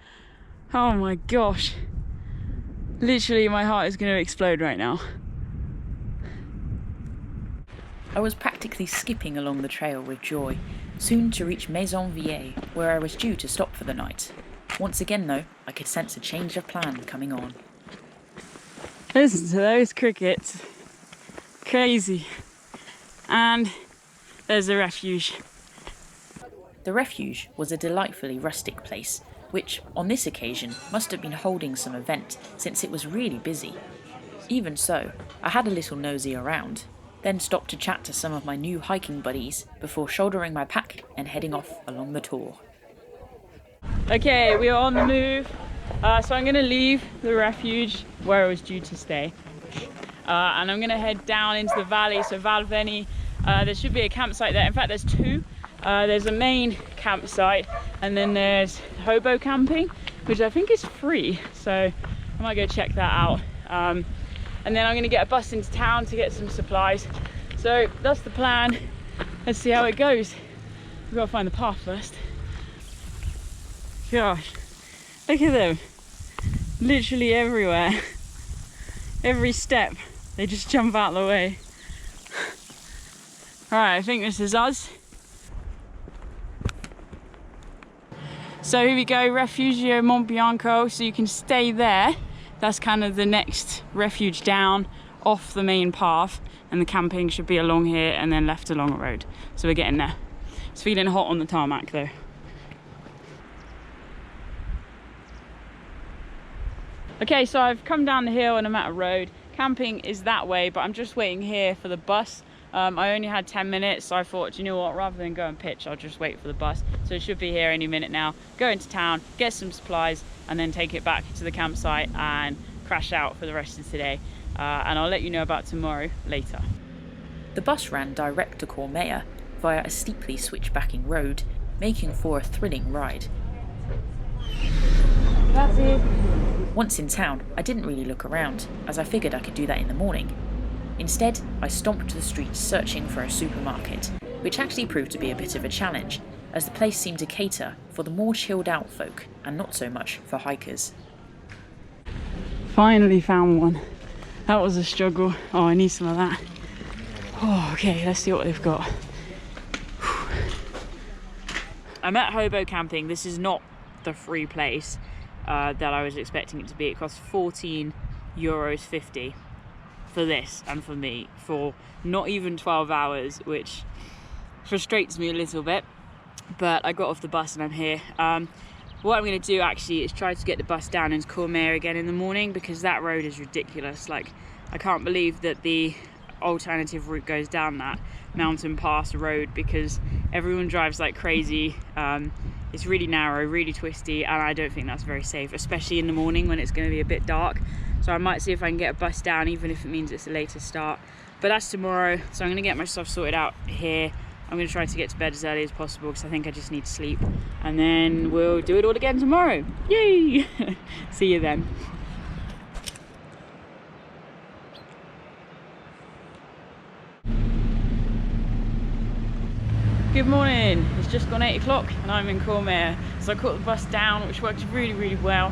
Oh my gosh. Literally, my heart is going to explode right now. I was practically skipping along the trail with joy, soon to reach Maison Vieille, where I was due to stop for the night. Once again, though, I could sense a change of plan coming on. Listen to those crickets. Crazy. And there's the refuge. The refuge was a delightfully rustic place, which, on this occasion, must have been holding some event, since it was really busy. Even so, I had a little nosy around, then stopped to chat to some of my new hiking buddies before shouldering my pack and heading off along the tour. Okay, we are on the move. So I'm going to leave the refuge where I was due to stay. And I'm going to head down into the valley, so Val Veni. There should be a campsite there. In fact, there's two. There's a main campsite, and then there's Hobo camping, which I think is free. So I might go check that out. And then I'm going to get a bus into town to get some supplies. So that's the plan. Let's see how it goes. We've got to find the path first. Gosh, look at them. Literally everywhere. Every step, they just jump out of the way. Alright, I think this is us. So here we go, Refugio Mont Bianco. So you can stay there. That's kind of the next refuge down off the main path, and the camping should be along here and then left along a road. So we're getting there. It's feeling hot on the tarmac though. Okay, so I've come down the hill and I'm at a road. Camping is that way, but I'm just waiting here for the bus. I only had 10 minutes, so I thought, do you know what, rather than go and pitch, I'll just wait for the bus. So it should be here any minute now. Go into town, get some supplies, and then take it back to the campsite and crash out for the rest of today. And I'll let you know about tomorrow later. The bus ran direct to Cormeilles via a steeply switchbacking road, making for a thrilling ride. That's it. Once in town, I didn't really look around, as I figured I could do that in the morning. Instead, I stomped the streets searching for a supermarket, which actually proved to be a bit of a challenge, as the place seemed to cater for the more chilled out folk and not so much for hikers. Finally found one. That was a struggle. Oh, I need some of that. Oh, okay, let's see what they've got. I'm at Hobo camping. This is not the free place that I was expecting it to be. It costs €14.50 for this and for me for not even 12 hours, which frustrates me a little bit. But I got off the bus and I'm here. What I'm going to do actually is try to get the bus down into Cormeilles again in the morning, because that road is ridiculous. Like, I can't believe that the alternative route goes down that mountain pass road, because everyone drives like crazy. It's really narrow, really twisty, and I don't think that's very safe, especially in the morning when it's going to be a bit dark. So I might see if I can get a bus down, even if it means it's a later start. But that's tomorrow, so I'm going to get my stuff sorted out here. I'm going to try to get to bed as early as possible, because I think I just need to sleep. And then we'll do it all again tomorrow. Yay! See you then. Good morning. It's just gone 8 o'clock and I'm in Cormeilles. So I caught the bus down, which worked really, really well.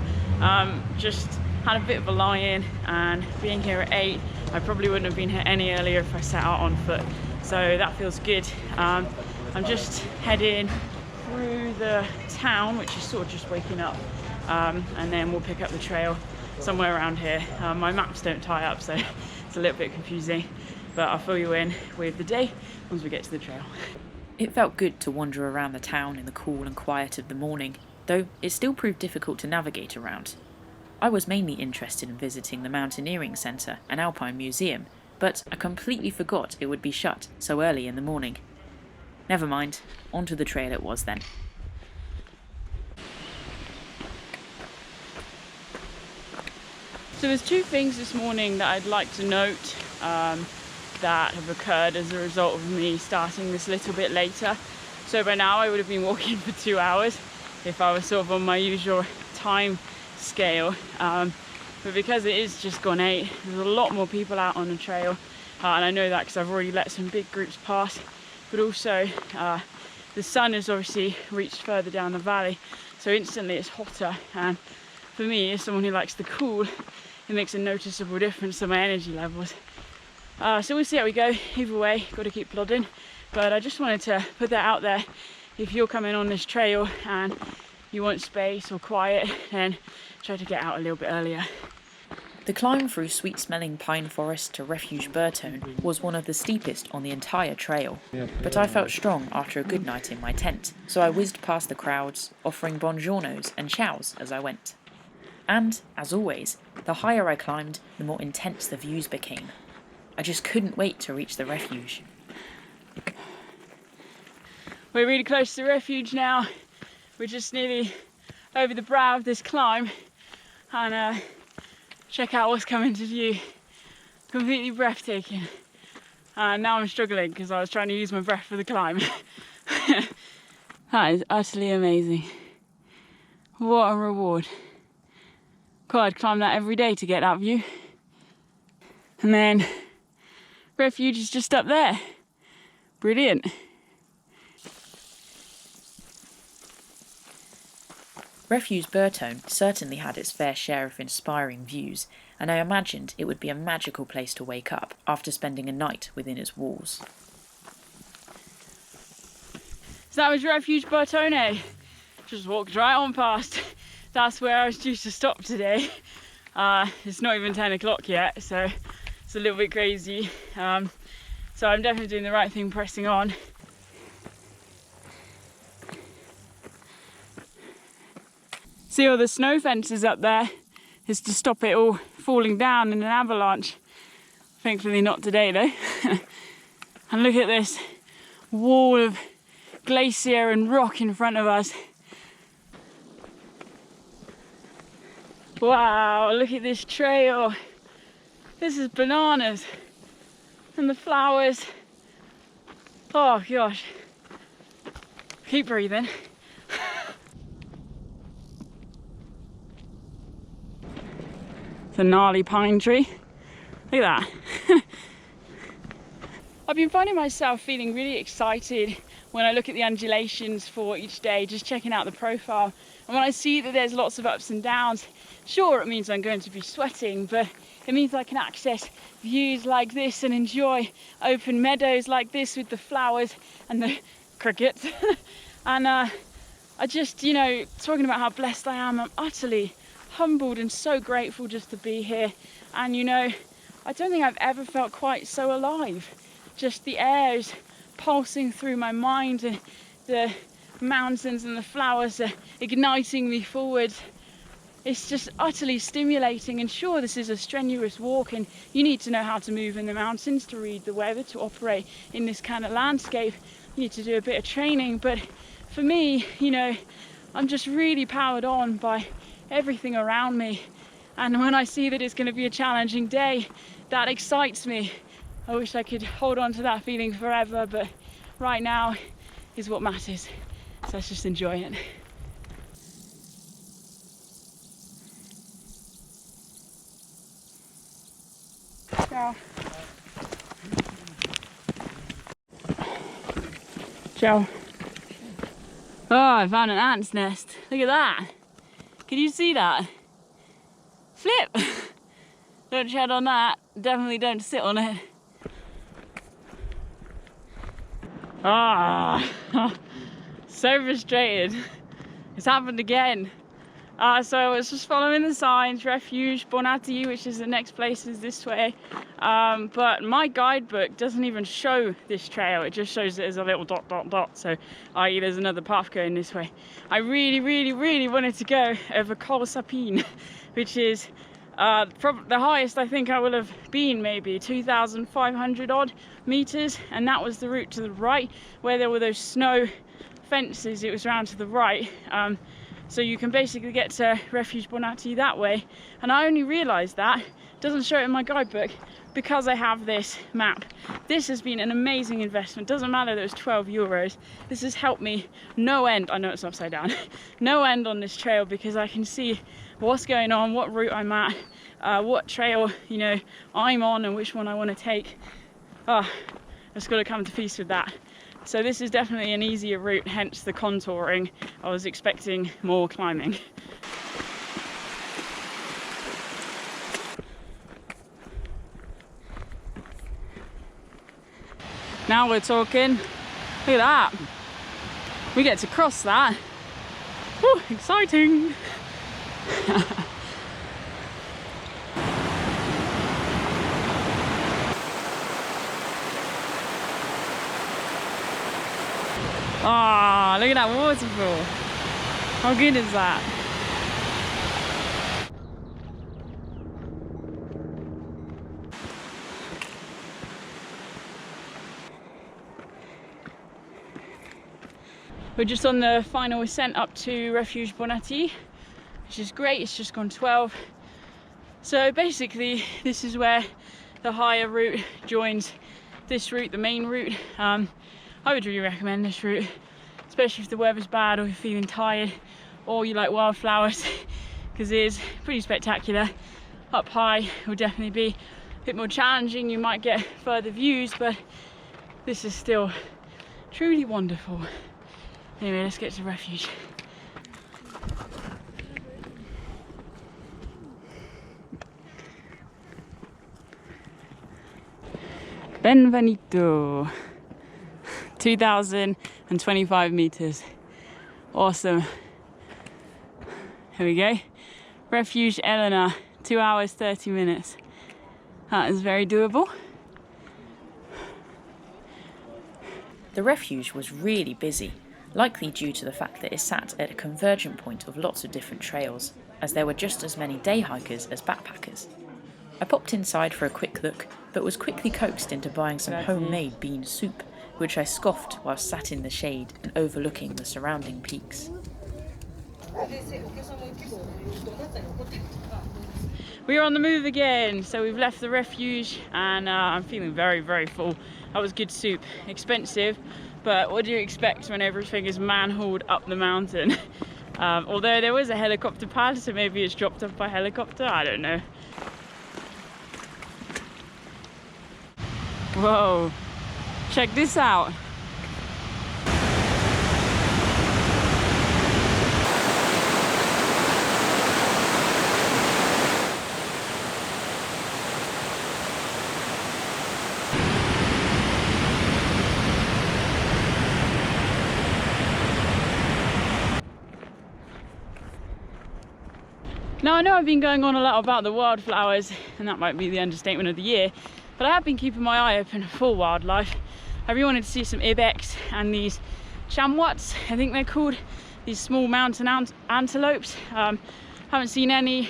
Just had a bit of a lie-in, and being here at 8, I probably wouldn't have been here any earlier if I set out on foot. So that feels good. I'm just heading through the town, which is sort of just waking up, and then we'll pick up the trail somewhere around here. My maps don't tie up, so it's a little bit confusing, but I'll fill you in with the day once we get to the trail. It felt good to wander around the town in the cool and quiet of the morning, though it still proved difficult to navigate around. I was mainly interested in visiting the Mountaineering Centre and Alpine Museum, but I completely forgot it would be shut so early in the morning. Never mind, onto the trail it was then. So there's two things this morning that I'd like to note that have occurred as a result of me starting this little bit later. So by now I would have been walking for 2 hours if I was sort of on my usual time scale. But because it is just gone 8, there's a lot more people out on the trail. And I know that because I've already let some big groups pass. But also the sun has obviously reached further down the valley. So instantly it's hotter. And for me, as someone who likes the cool, it makes a noticeable difference to my energy levels. So we'll see how we go. Either way, got to keep plodding. But I just wanted to put that out there. If you're coming on this trail and you want space or quiet, then try to get out a little bit earlier. The climb through sweet-smelling pine forest to Refuge Bertone was one of the steepest on the entire trail, but I felt strong after a good night in my tent, so I whizzed past the crowds, offering buongiornos and ciaos as I went. And, as always, the higher I climbed, the more intense the views became. I just couldn't wait to reach the Refuge. We're really close to the Refuge now. We're just nearly over the brow of this climb, and check out what's coming to view. Completely breathtaking. And now I'm struggling because I was trying to use my breath for the climb. That is utterly amazing. What a reward. God, I'd climb that every day to get that view. And then Refuge is just up there. Brilliant. Refuge Bertone certainly had its fair share of inspiring views, and I imagined it would be a magical place to wake up after spending a night within its walls. So that was Refuge Bertone. Just walked right on past. That's where I was due to stop today. It's not even 10 o'clock yet, so it's a little bit crazy. So I'm definitely doing the right thing, pressing on. See all the snow fences up there? Is to stop it all falling down in an avalanche. Thankfully not today though. And look at this wall of glacier and rock in front of us. Wow, look at this trail. This is bananas. And the flowers. Oh gosh. Keep breathing. It's a gnarly pine tree. Look at that. I've been finding myself feeling really excited when I look at the undulations for each day, just checking out the profile. And when I see that there's lots of ups and downs, sure, it means I'm going to be sweating, but it means I can access views like this and enjoy open meadows like this with the flowers and the crickets. And I just, you know, talking about how blessed I am, I'm utterly humbled and so grateful just to be here. And you know, I don't think I've ever felt quite so alive. Just the air is pulsing through my mind and the mountains and the flowers are igniting me forward. It's just utterly stimulating, and sure, this is a strenuous walk and you need to know how to move in the mountains, to read the weather, to operate in this kind of landscape. You need to do a bit of training, but for me, you know, I'm just really powered on by everything around me. And when I see that it's going to be a challenging day, that excites me. I wish I could hold on to that feeling forever, but right now is what matters. So let's just enjoy it. Ciao. Ciao. Oh, I found an ant's nest. Look at that. Can you see that? Flip! Don't tread on that. Definitely don't sit on it. Ah, so frustrated. It's happened again. So I was just following the signs, Refuge, Mottets, which is the next place, is this way. But my guidebook doesn't even show this trail. It just shows it as a little dot, dot, dot. So i.e. there's another path going this way. I really, really, really wanted to go over Col Sapine, which is the highest I think I will have been, maybe 2,500 odd meters. And that was the route to the right, where there were those snow fences. It was round to the right. So you can basically get to Refuge Mottets that way. And I only realised that, doesn't show it in my guidebook, because I have this map. This has been an amazing investment. Doesn't matter that it was 12 euros. This has helped me no end. I know it's upside down. No end on this trail, because I can see what's going on, what route I'm at, what trail, you know, I'm on and which one I want to take. I've just got to come to peace with that. So this is definitely an easier route, hence the contouring. I was expecting more climbing. Now we're talking. Look at that. We get to cross that. Woo, exciting. Ah, look at that waterfall. How good is that? We're just on the final ascent up to Refuge Mottets, which is great. It's just gone 12. So basically, this is where the higher route joins this route, the main route. I would really recommend this route, especially if the weather's bad or you're feeling tired or you like wildflowers, because it is pretty spectacular. Up high will definitely be a bit more challenging. You might get further views, but this is still truly wonderful. Anyway, let's get to Refuge. Benvenuto. 2,025 meters. Awesome. Here we go. Refuge Elena, 2 hours 30 minutes. That is very doable. The refuge was really busy. likely due to the fact that it sat at a convergent point of lots of different trails, as there were just as many day hikers as backpackers. I popped inside for a quick look, but was quickly coaxed into buying some homemade bean soup, which I scoffed while sat in the shade and overlooking the surrounding peaks. We are on the move again, so we've left the Refuge and I'm feeling very, very full. That was good soup, expensive, but what do you expect when everything is man-hauled up the mountain? Although there was a helicopter pad, so maybe it's dropped off by helicopter, I don't know. Whoa, check this out. Now I know I've been going on a lot about the wildflowers, and that might be the understatement of the year, but I have been keeping my eye open for wildlife. I really wanted to see some ibex and these chamois, I think they're called, these small mountain antelopes. Haven't seen any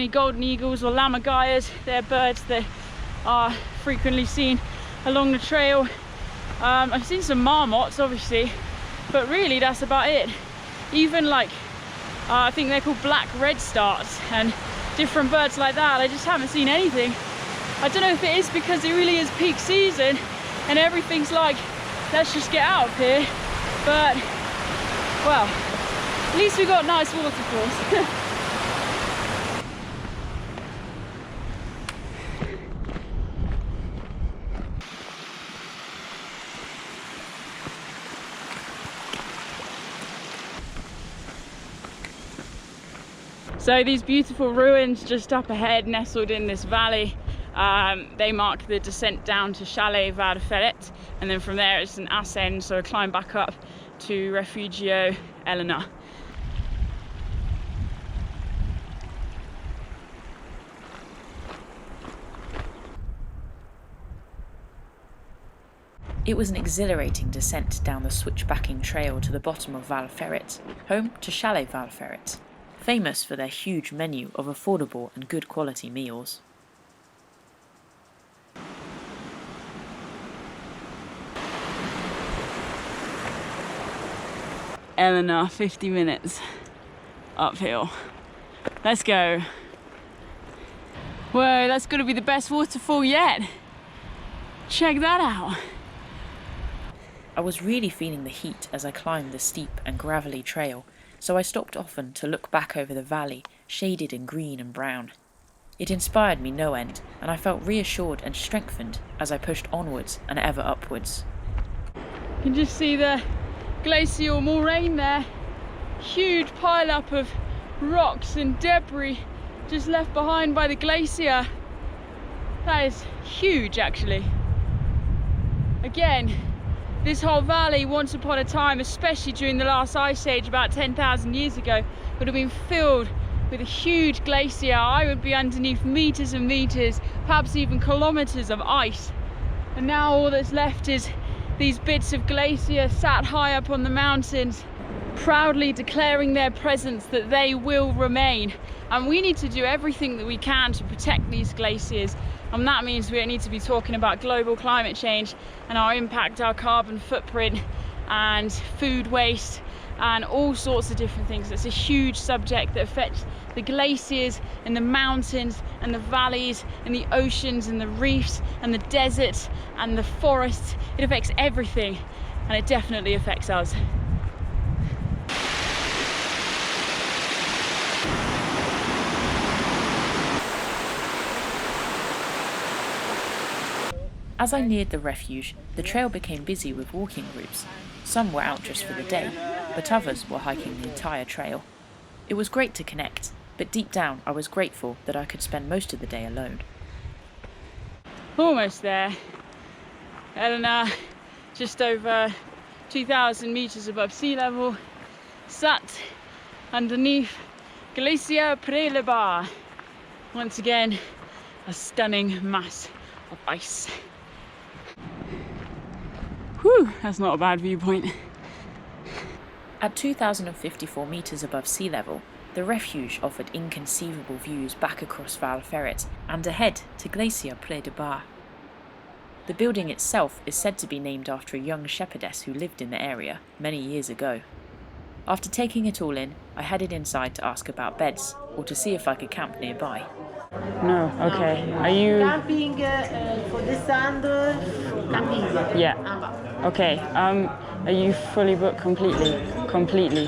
golden eagles or lammergeiers. They're birds that are frequently seen along the trail. I've seen some marmots obviously, but really that's about it. Even like I think they're called black redstarts and different birds like that. I just haven't seen anything. I don't know if it is because it really is peak season and everything's like, let's just get out of here. But, well, at least we got nice waterfalls. So these beautiful ruins just up ahead, nestled in this valley, they mark the descent down to Chalet Val de Ferret, and then from there it's an ascend, so I climb back up to Refugio Elena. It was an exhilarating descent down the switchbacking trail to the bottom of Val de Ferret, home to Chalet Val de Ferret, famous for their huge menu of affordable and good quality meals. Elena, 50 minutes uphill. Let's go. Whoa, that's got to be the best waterfall yet. Check that out. I was really feeling the heat as I climbed the steep and gravelly trail, so I stopped often to look back over the valley, shaded in green and brown. It inspired me no end, and I felt reassured and strengthened as I pushed onwards and ever upwards. You can just see the glacial moraine there. Huge pile up of rocks and debris just left behind by the glacier. That is huge actually. Again, this whole valley once upon a time, especially during the last ice age about 10,000 years ago, would have been filled with a huge glacier. I would be underneath meters and meters, perhaps even kilometers of ice. And now all that's left is these bits of glacier sat high up on the mountains, proudly declaring their presence that they will remain. And we need to do everything that we can to protect these glaciers. And that means we need to be talking about global climate change and our impact, our carbon footprint and food waste and all sorts of different things. It's a huge subject that affects the glaciers and the mountains and the valleys and the oceans and the reefs and the deserts and the forests. It affects everything, and it definitely affects us. As I neared the refuge, the trail became busy with walking groups. Some were out just for the day, but others were hiking the entire trail. It was great to connect, but deep down I was grateful that I could spend most of the day alone. Almost there. Elena, just over 2,000 meters above sea level, sat underneath Glacier Tre Le Champ. Once again, a stunning mass of ice. Whew, that's not a bad viewpoint. At 2,054 metres above sea level, the Refuge offered inconceivable views back across Val Ferret and ahead to Glacier Près de Bar. The building itself is said to be named after a young shepherdess who lived in the area many years ago. After taking it all in, I headed inside to ask about beds, or to see if I could camp nearby. No, okay. Are you... Camping for descendre, camping. Yeah. Okay. Are you fully booked completely? Completely.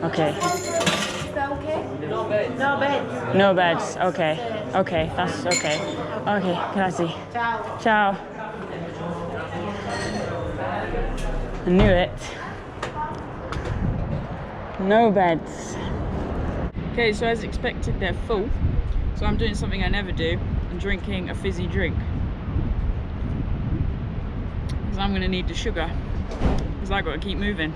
Okay. Is that okay? No beds. No beds. No beds. Okay. Okay. That's okay. Okay. Grazie. Ciao. Ciao. I knew it. No beds. Okay, so as expected, they're full. So I'm doing something I never do, and drinking a fizzy drink. Because I'm gonna need the sugar, because I gotta keep moving.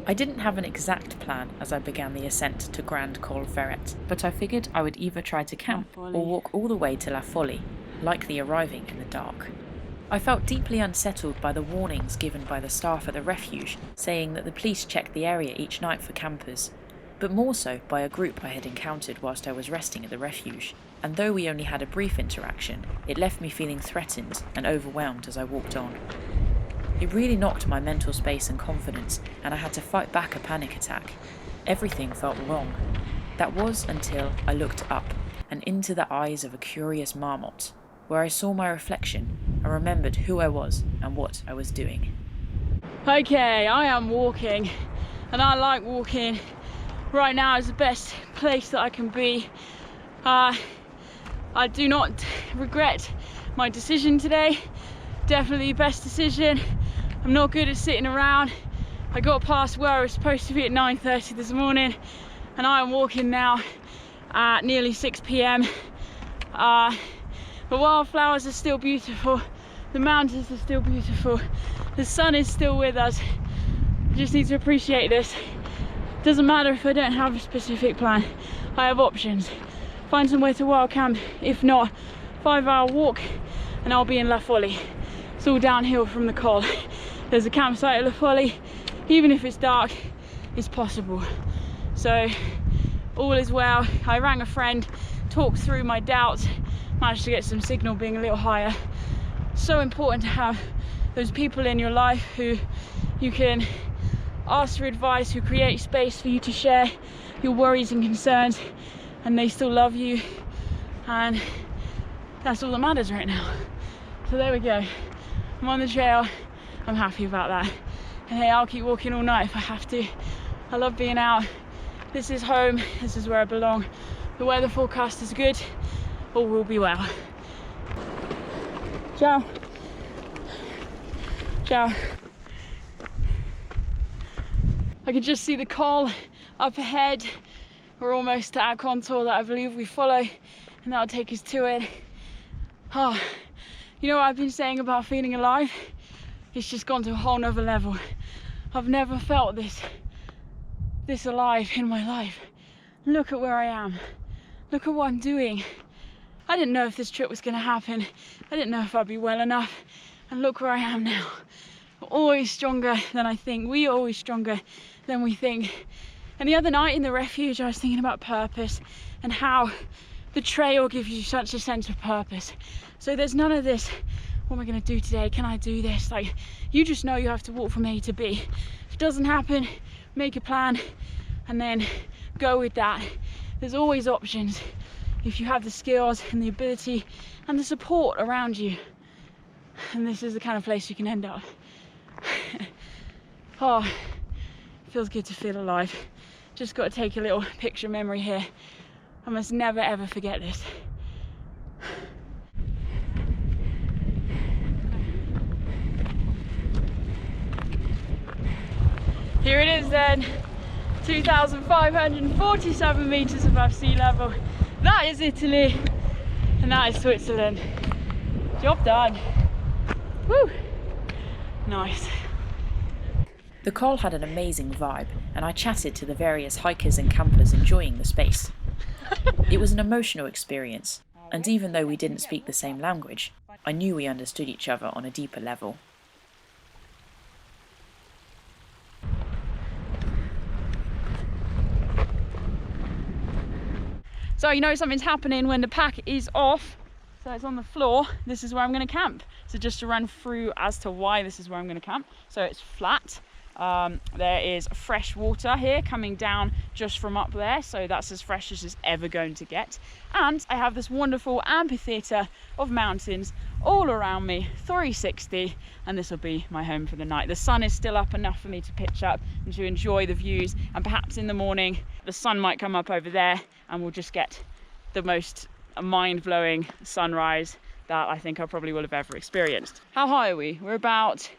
I didn't have an exact plan as I began the ascent to Grand Col Ferret, but I figured I would either try to camp or walk all the way to La Fouly, likely arriving in the dark. I felt deeply unsettled by the warnings given by the staff at the Refuge, saying that the police checked the area each night for campers, but more so by a group I had encountered whilst I was resting at the Refuge, and though we only had a brief interaction, it left me feeling threatened and overwhelmed as I walked on. It really knocked my mental space and confidence, and I had to fight back a panic attack. Everything felt wrong. That was until I looked up and into the eyes of a curious marmot, where I saw my reflection and remembered who I was and what I was doing. Okay, I am walking, and I like walking. Right now is the best place that I can be. I do not regret my decision today. Definitely the best decision. I'm not good at sitting around. I got past where I was supposed to be at 9:30 this morning, and I am walking now at nearly 6 p.m. The wildflowers are still beautiful. The mountains are still beautiful. The sun is still with us. I just need to appreciate this. Doesn't matter if I don't have a specific plan. I have options. Find somewhere to wild camp. If not, 5-hour walk and I'll be in La Fouly. It's all downhill from the col. There's a campsite at La Fouly. Even if it's dark, it's possible. So all is well. I rang a friend, talked through my doubts, managed to get some signal being a little higher. So important to have those people in your life who you can ask for advice, who create space for you to share your worries and concerns, and they still love you, and that's all that matters right now. So there we go. I'm on the trail. I'm happy about that. And hey, I'll keep walking all night if I have to. I love being out. This is home. This is where I belong. The weather forecast is good. All will be well. Ciao. Ciao. I can just see the col up ahead. We're almost at our contour that I believe we follow, and that'll take us to it. Oh, you know what I've been saying about feeling alive? It's just gone to a whole nother level. I've never felt this alive in my life. Look at where I am. Look at what I'm doing. I didn't know if this trip was going to happen. I didn't know if I'd be well enough. And look where I am now. Always stronger than I think. We are always stronger than we think. And the other night in the Refuge, I was thinking about purpose and how the trail gives you such a sense of purpose. So there's none of this, what am I going to do today? Can I do this? Like, you just know you have to walk from A to B. If it doesn't happen, make a plan and then go with that. There's always options if you have the skills and the ability and the support around you. And this is the kind of place you can end up. Oh, it feels good to feel alive. Just got to take a little picture memory here. I must never ever forget this. Here it is then, 2,547 meters above sea level. That is Italy, and that is Switzerland. Job done. Woo! Nice. The col had an amazing vibe, and I chatted to the various hikers and campers enjoying the space. It was an emotional experience, and even though we didn't speak the same language, I knew we understood each other on a deeper level. So you know something's happening when the pack is off. So it's on the floor. This is where I'm going to camp. So just to run through as to why this is where I'm going to camp. So it's flat. There is fresh water here coming down just from up there, so that's as fresh as it's ever going to get. And I have this wonderful amphitheatre of mountains all around me, 360, and this will be my home for the night. The sun is still up enough for me to pitch up and to enjoy the views, and perhaps in the morning the sun might come up over there and we'll just get the most mind-blowing sunrise that I think I probably will have ever experienced. How high are we? We're about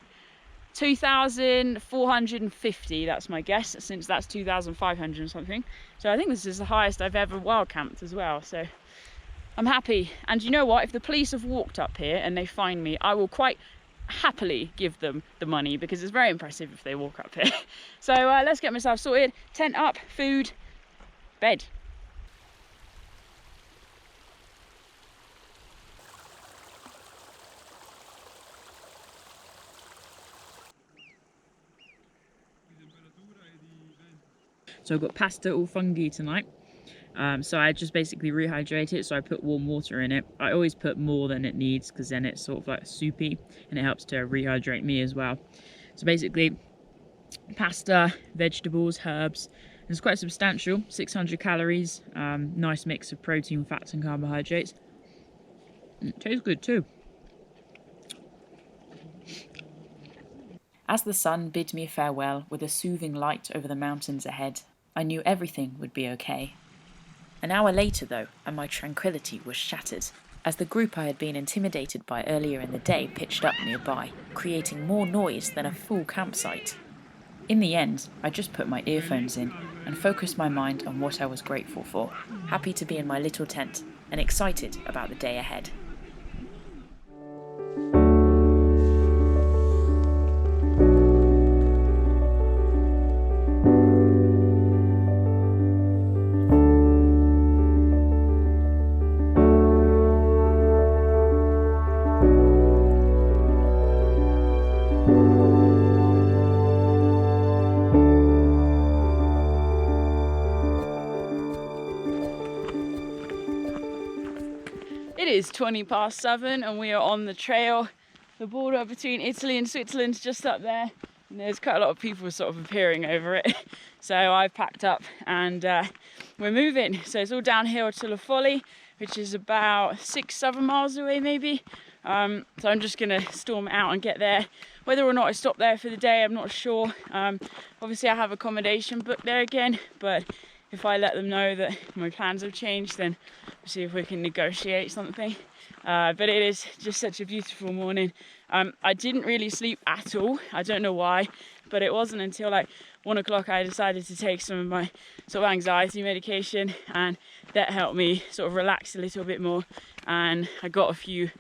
2,450, that's my guess, since that's 2,500 and something. So I think this is the highest I've ever wild camped as well, so I'm happy. And you know what, if the police have walked up here and they find me, I will quite happily give them the money, because it's very impressive if they walk up here. So let's get myself sorted, tent up, food, bed. So I've got pasta all fungi tonight. So I just basically rehydrate it, so I put warm water in it. I always put more than it needs, because then it's sort of like soupy and it helps to rehydrate me as well. So basically pasta, vegetables, herbs. It's quite substantial, 600 calories, nice mix of protein, fats and carbohydrates. It tastes good too. As the sun bid me farewell with a soothing light over the mountains ahead, I knew everything would be okay. An hour later though, and my tranquility was shattered, as the group I had been intimidated by earlier in the day pitched up nearby, creating more noise than a full campsite. In the end, I just put my earphones in and focused my mind on what I was grateful for, happy to be in my little tent and excited about the day ahead. It is 7:20 and we are on the trail. The border between Italy and Switzerland is just up there, and there's quite a lot of people sort of appearing over it. So I've packed up and we're moving. So it's all downhill to Le Fouly, which is about 6-7 miles away maybe. So I'm just gonna storm out and get there. Whether or not I stop there for the day, I'm not sure. Obviously I have accommodation booked there again, but if I let them know that my plans have changed, then we'll see if we can negotiate something. But it is just such a beautiful morning. I didn't really sleep at all. I don't know why, but it wasn't until like 1 o'clock I decided to take some of my sort of anxiety medication, and that helped me sort of relax a little bit more. And I got a few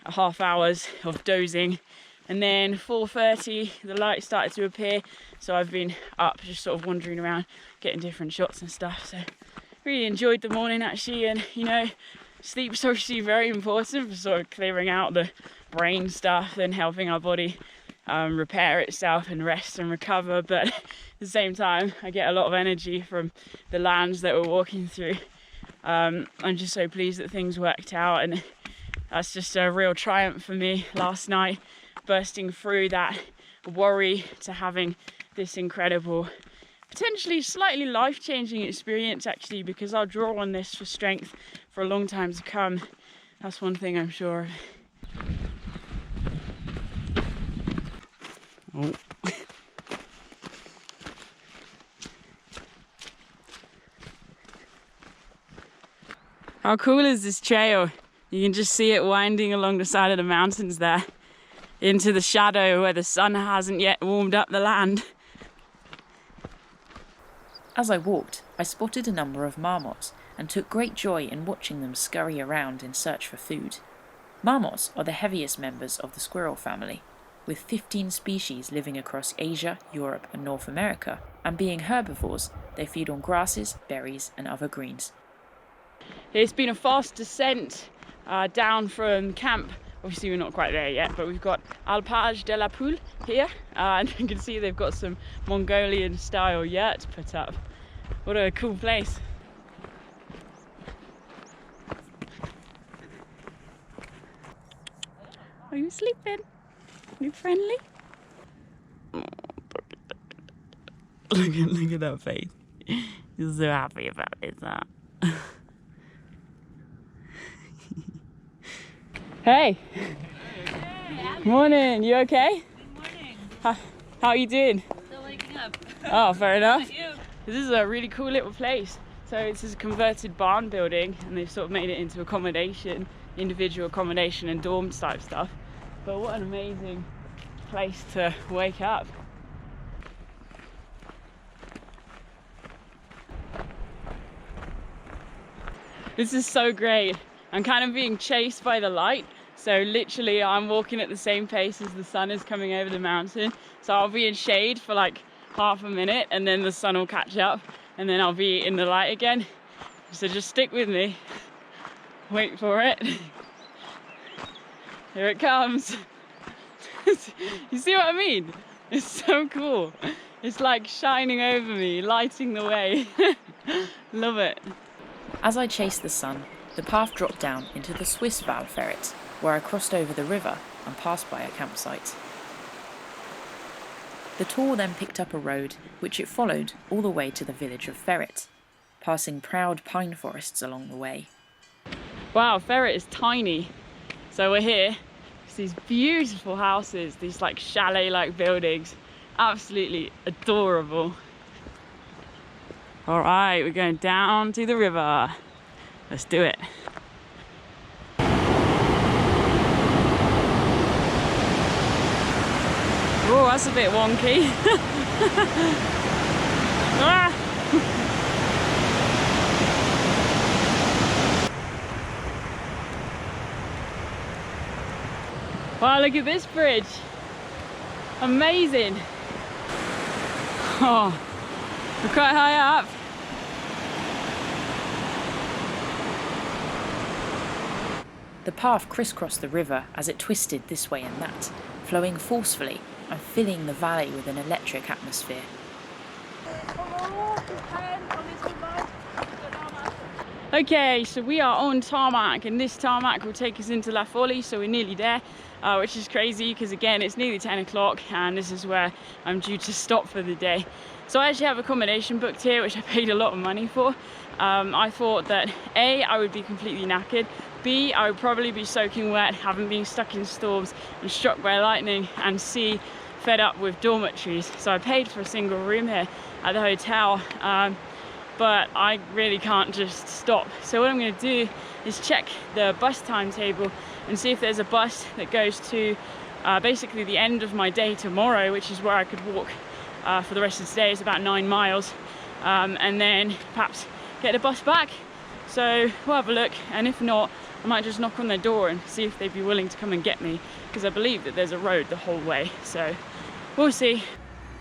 half hours of dozing, and then 4:30 the light started to appear, so I've been up just sort of wandering around getting different shots and stuff. So really enjoyed the morning actually, and you know, sleep's obviously very important for sort of clearing out the brain stuff and helping our body repair itself and rest and recover, but at the same time I get a lot of energy from the lands that we're walking through. I'm just so pleased that things worked out, and that's just a real triumph for me last night, bursting through that worry to having this incredible, potentially slightly life-changing experience actually, because I'll draw on this for strength for a long time to come. That's one thing I'm sure of. Oh. How cool is this trail? You can just see it winding along the side of the mountains there, into the shadow where the sun hasn't yet warmed up the land. As I walked, I spotted a number of marmots and took great joy in watching them scurry around in search for food. Marmots are the heaviest members of the squirrel family, with 15 species living across Asia, Europe and North America, and being herbivores, they feed on grasses, berries and other greens. It's been a fast descent down from camp. Obviously we're not quite there yet, but we've got Alpage de la Poule here, and you can see they've got some Mongolian style yurts put up. What a cool place. you sleeping? You friendly? Look at that face. He's so happy about this, huh? Hey! Morning, you okay? Good morning. How are you doing? Still waking up. Oh, fair enough. You? This is a really cool little place. So this is a converted barn building and they've sort of made it into accommodation, individual accommodation and dorms type stuff. But what an amazing place to wake up. This is so great. I'm kind of being chased by the light. So literally I'm walking at the same pace as the sun is coming over the mountain. So I'll be in shade for like half a minute and then the sun will catch up and then I'll be in the light again. So just stick with me. Wait for it. Here it comes. You see what I mean? It's so cool. It's like shining over me, lighting the way. Love it. As I chased the sun, the path dropped down into the Swiss Val Ferret, where I crossed over the river and passed by a campsite. The tour then picked up a road which it followed all the way to the village of Ferret, passing proud pine forests along the way. Wow, Ferret is tiny. So we're here. It's these beautiful houses, these like chalet-like buildings. Absolutely adorable. All right, we're going down to the river. Let's do it. Oh, that's a bit wonky. Ah! Wow, look at this bridge. Amazing. Oh, we're quite high up. The path crisscrossed the river as it twisted this way and that, flowing forcefully and filling the valley with an electric atmosphere. Okay, so we are on tarmac and this tarmac will take us into La Fouly, so we're nearly there, which is crazy because again it's nearly 10 o'clock and this is where I'm due to stop for the day. So I actually have accommodation booked here, which I paid a lot of money for. I thought that A, I would be completely knackered, B, I would probably be soaking wet, having been stuck in storms and struck by lightning, and C, fed up with dormitories. So I paid for a single room here at the hotel, but I really can't just stop. So what I'm going to do is check the bus timetable and see if there's a bus that goes to basically the end of my day tomorrow, which is where I could walk for the rest of today. It's about 9 miles, and then perhaps get a bus back. So we'll have a look, and if not, I might just knock on their door and see if they'd be willing to come and get me, because I believe that there's a road the whole way, so we'll see.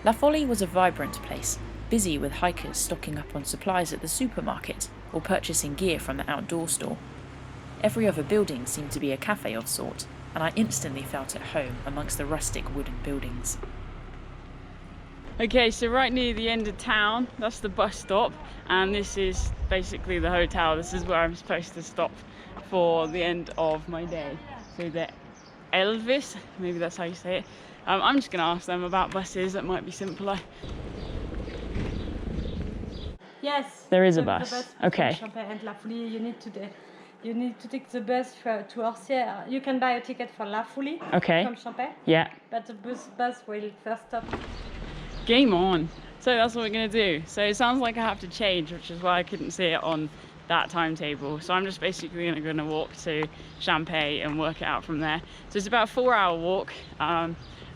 La Fouly was a vibrant place, busy with hikers stocking up on supplies at the supermarket or purchasing gear from the outdoor store. Every other building seemed to be a cafe of sort, and I instantly felt at home amongst the rustic wooden buildings. Okay, so right near the end of town, that's the bus stop, and this is basically the hotel. This is where I'm supposed to stop for the end of my day. So the Elvis, maybe that's how you say it. I'm just gonna ask them about buses, that might be simpler. Yes. There is a the bus. Okay. From Champagne and La Fouly, you need to take the bus to Orsières. You can buy a ticket for La Fouly Okay. from Champagne, Yeah. but the bus will first stop. Game on. So that's what we're gonna do. So it sounds like I have to change, which is why I couldn't see it on that timetable. So I'm just basically gonna walk to Champagne and work it out from there. So it's about a 4-hour walk.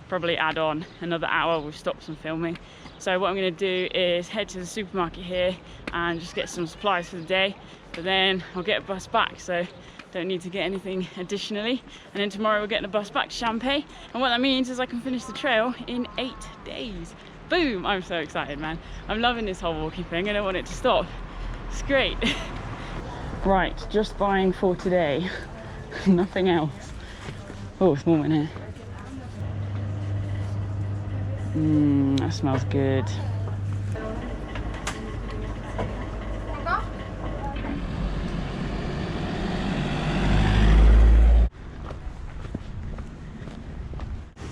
Probably add on another hour. We'll stop some filming. So what I'm gonna do is head to the supermarket here and just get some supplies for the day. But then I'll get a bus back, so don't need to get anything additionally. And then tomorrow we're getting a bus back to Champagne. And what that means is I can finish the trail in 8 days. Boom! I'm so excited, man. I'm loving this whole walking thing. I don't want it to stop. It's great. Right, just buying for today. Nothing else. Oh, small one here. That smells good.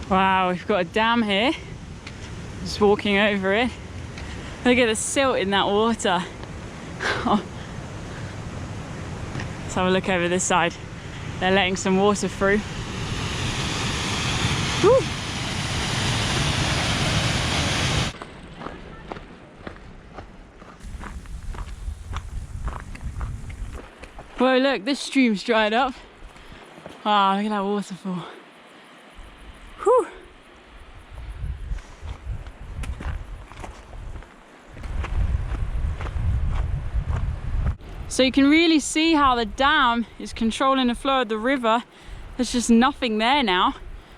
Wow, we've got a dam here. Just walking over it. Look at the silt in that water. Let's have a look over this side. They're letting some water through. Woo. Whoa, look, this stream's dried up. Wow, look at that waterfall. Whew. So you can really see how the dam is controlling the flow of the river. There's just nothing there now,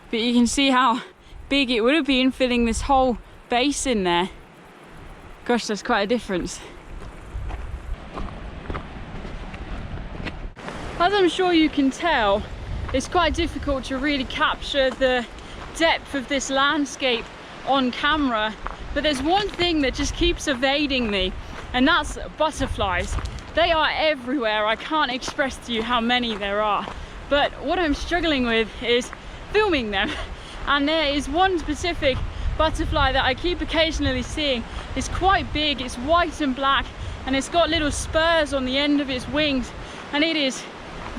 but you can see how big it would have been filling this whole basin there. Gosh, that's quite a difference. As I'm sure you can tell, it's quite difficult to really capture the depth of this landscape on camera, but there's one thing that just keeps evading me, and that's butterflies. They are everywhere. I can't express to you how many there are, but what I'm struggling with is filming them. And there is one specific butterfly that I keep occasionally seeing. It's quite big, it's white and black, and it's got little spurs on the end of its wings, and it is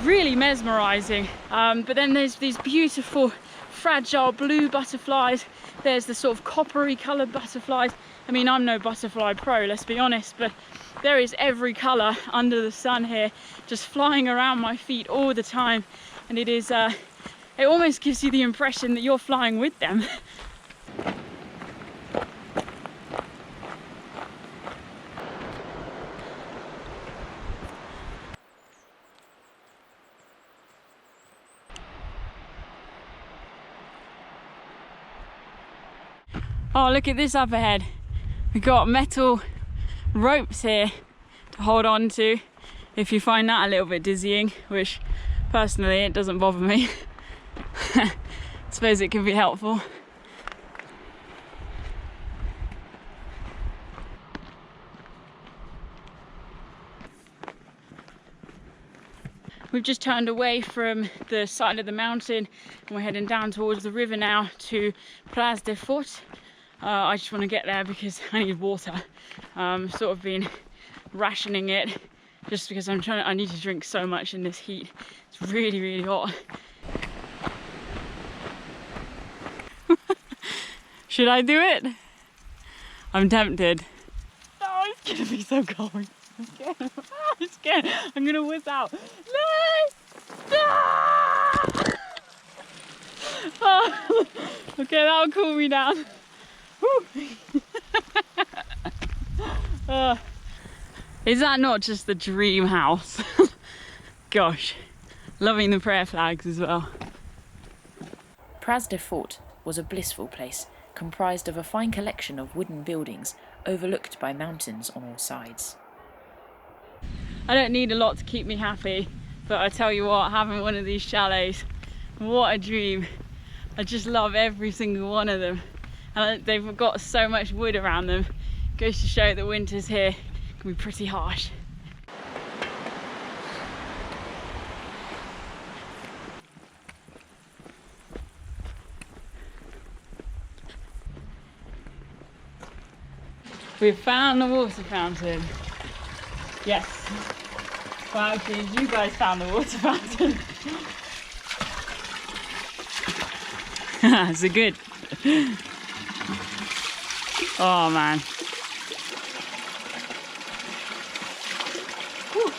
really mesmerizing. But then there's these beautiful fragile blue butterflies. There's the sort of coppery colored butterflies. I mean, I'm no butterfly pro, let's be honest, but there is every color under the sun here, just flying around my feet all the time. And it is, it almost gives you the impression that you're flying with them. Oh, look at this up ahead. We've got metal ropes here to hold on to if you find that a little bit dizzying, which personally it doesn't bother me. I suppose it can be helpful. We've just turned away from the side of the mountain and we're heading down towards the river now to Place des Forts. I just want to get there because I need water. Sort of been rationing it just because I need to drink so much in this heat. It's really, really hot. Should I do it? I'm tempted. Oh, it's gonna be so cold. I'm scared. I'm scared. I'm gonna whiz out. No! Ah! Oh. Okay, that'll cool me down. Is that not just the dream house? Gosh, loving the prayer flags as well. Place des Forts was a blissful place, comprised of a fine collection of wooden buildings overlooked by mountains on all sides. I don't need a lot to keep me happy, but I tell you what, having one of these chalets, what a dream. I just love every single one of them. And they've got so much wood around them. Goes to show that winters here can be pretty harsh. We've found the water fountain. Yes. Well, actually, you guys found the water fountain. So good. Oh man. Whew.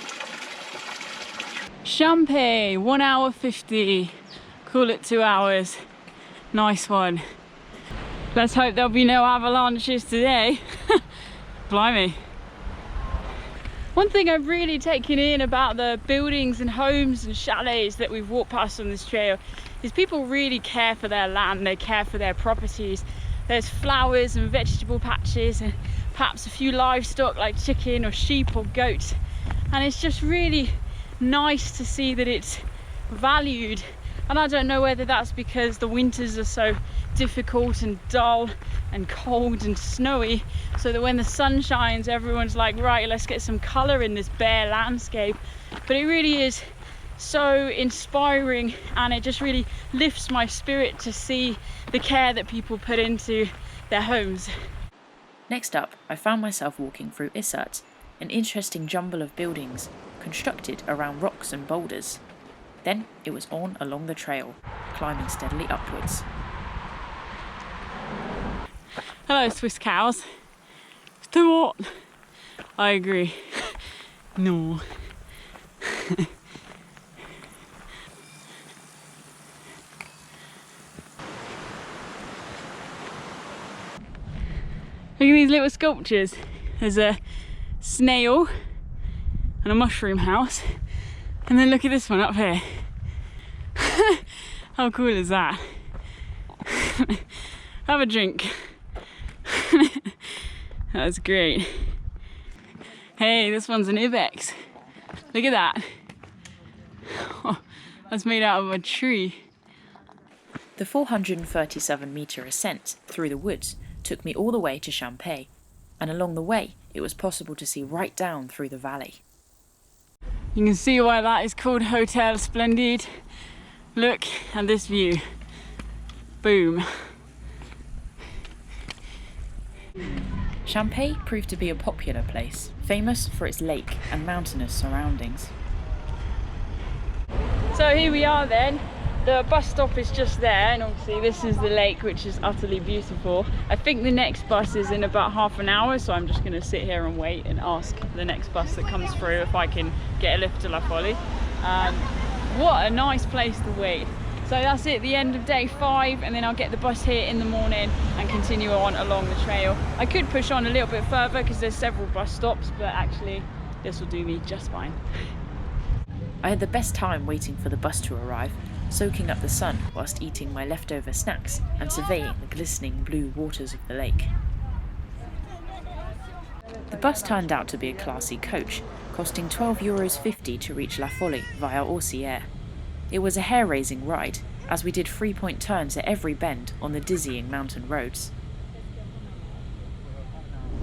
Champé, 1 hour 50. Call it 2 hours. Nice one. Let's hope there'll be no avalanches today. Blimey. One thing I've really taken in about the buildings and homes and chalets that we've walked past on this trail is people really care for their land, they care for their properties. There's flowers and vegetable patches and perhaps a few livestock like chicken or sheep or goats. And it's just really nice to see that it's valued. And I don't know whether that's because the winters are so difficult and dull and cold and snowy, so that when the sun shines everyone's like, right, let's get some colour in this bare landscape. But it really is so inspiring, and it just really lifts my spirit to see the care that people put into their homes. Next up, I found myself walking through Issat, an interesting jumble of buildings constructed around rocks and boulders. Then it was on along the trail, climbing steadily upwards. Hello, Swiss cows. It's too hot. I agree. No. Look at these little sculptures. There's a snail and a mushroom house. And then look at this one up here. How cool is that? Have a drink. That's great. Hey, this one's an ibex. Look at that. Oh, that's made out of a tree. The 437-metre ascent through the woods took me all the way to Champay, and along the way it was possible to see right down through the valley. You can see why that is called Hotel Splendide. Look at this view. Boom. Champay proved to be a popular place, famous for its lake and mountainous surroundings. So here we are then. The bus stop is just there, and obviously this is the lake, which is utterly beautiful. I think the next bus is in about half an hour, so I'm just going to sit here and wait and ask the next bus that comes through if I can get a lift to La Fouly. What a nice place to wait. So that's it, the end of day 5, and then I'll get the bus here in the morning and continue on along the trail. I could push on a little bit further because there's several bus stops, but actually this will do me just fine. I had the best time waiting for the bus to arrive, soaking up the sun whilst eating my leftover snacks and surveying the glistening blue waters of the lake. The bus turned out to be a classy coach, costing €12.50 to reach La Fouly via Orsières. It was a hair-raising ride, as we did 3-point turns at every bend on the dizzying mountain roads.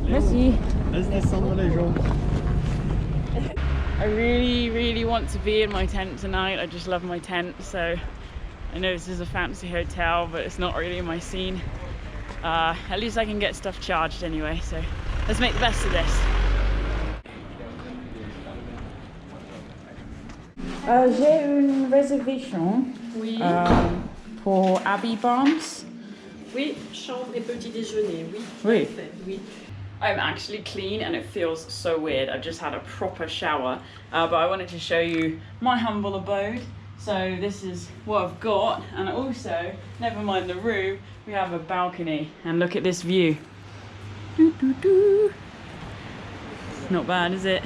Merci. I really want to be in my tent tonight. I just love my tent, so I know this is a fancy hotel, but it's not really my scene. At least I can get stuff charged anyway, so let's make the best of this. J'ai une réservation Oui. pour Abbie Barnes. Oui, chambre et petit déjeuner, oui. Oui. Oui. I'm actually clean and it feels so weird. I've just had a proper shower, but I wanted to show you my humble abode. So this is what I've got, and also, never mind the room, we have a balcony, and look at this view. Doo, doo, doo. Not bad, is it?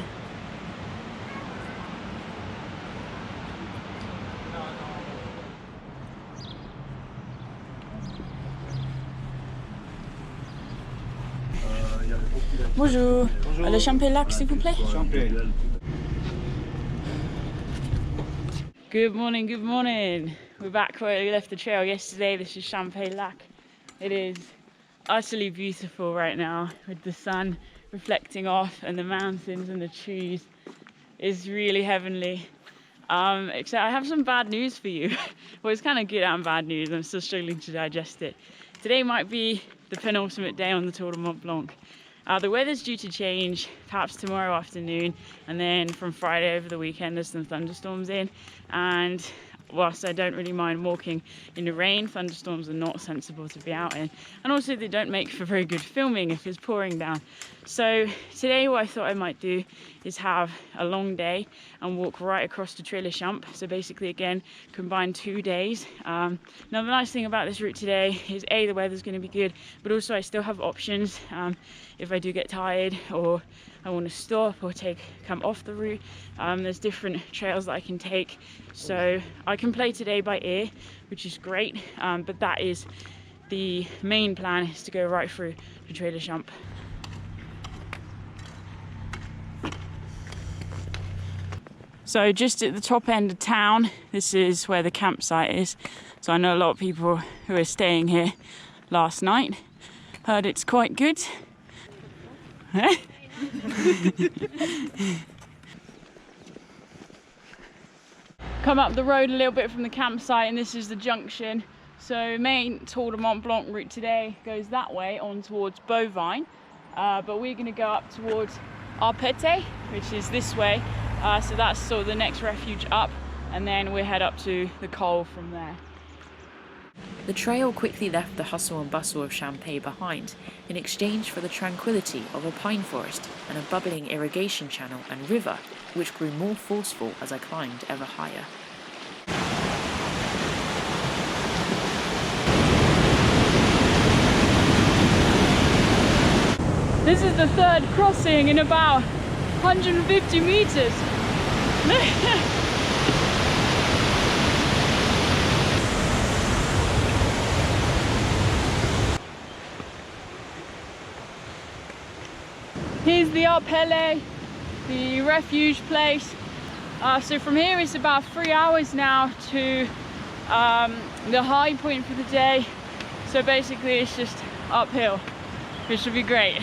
Bonjour. Le Champay lac, s'il vous plaît. Good morning, good morning. We're back where we left the trail yesterday. This is Champay lac. It is utterly beautiful right now with the sun reflecting off and the mountains and the trees. It's really heavenly. Except I have some bad news for you. Well, it's kind of good and bad news. I'm still struggling to digest it. Today might be the penultimate day on the Tour Du Mont Blanc. The weather's due to change, perhaps tomorrow afternoon, and then from Friday over the weekend there's some thunderstorms in, and whilst I don't really mind walking in the rain, thunderstorms are not sensible to be out in, and also they don't make for very good filming if it's pouring down. So today what I thought I might do is have a long day and walk right across to Tre Le Champ. So basically again combine 2 days. Now the nice thing about this route today is A, the weather's going to be good, but also I still have options if I do get tired or I want to stop or come off the route. There's different trails that I can take, so I can play today by ear, which is great, but that is the main plan, is to go right through to Tre Le Champ. So just at the top end of town, this is where the campsite is. So I know a lot of people who are staying here last night. Heard it's quite good. Quand come up the road a little bit from the campsite, and this is the junction. So main Tour Du Mont Blanc route today goes that way on towards Bovine, but we're going to go up towards Mottets, which is this way. So that's sort of the next refuge up, and then we head up to the col from there. The trail quickly left the hustle and bustle of Champagne behind in exchange for the tranquility of a pine forest and a bubbling irrigation channel and river, which grew more forceful as I climbed ever higher. This is the third crossing in about 150 meters. Here's the Abbie, the refuge place. So from here it's about 3 hours now to the high point for the day. So basically it's just uphill, which would be great.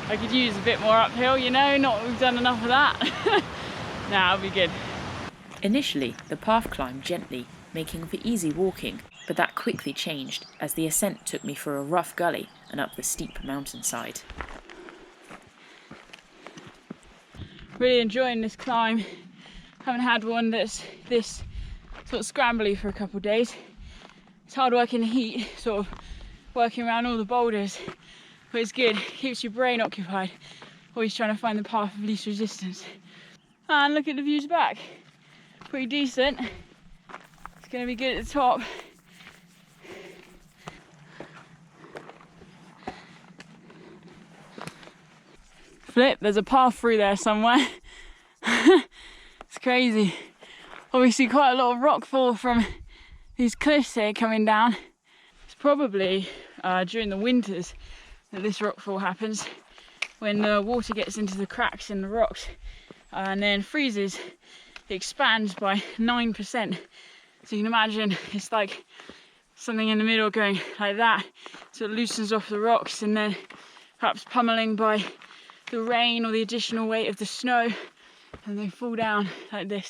I could use a bit more uphill, you know, not that we've done enough of that. Nah, it'll be good. Initially, the path climbed gently, making for easy walking, but that quickly changed as the ascent took me through a rough gully and up the steep mountainside. Really enjoying this climb. Haven't had one that's this sort of scrambly for a couple of days. It's hard work in the heat, sort of working around all the boulders, but it's good. Keeps your brain occupied, always trying to find the path of least resistance. And look at the views back. Pretty decent. It's going to be good at the top. Flip, there's a path through there somewhere. It's crazy. Obviously quite a lot of rockfall from these cliffs here coming down. It's probably during the winters that this rockfall happens, when the water gets into the cracks in the rocks and then freezes. It expands by 9%. So you can imagine it's like something in the middle going like that. So it loosens off the rocks, and then perhaps pummeling by the rain or the additional weight of the snow, and they fall down like this.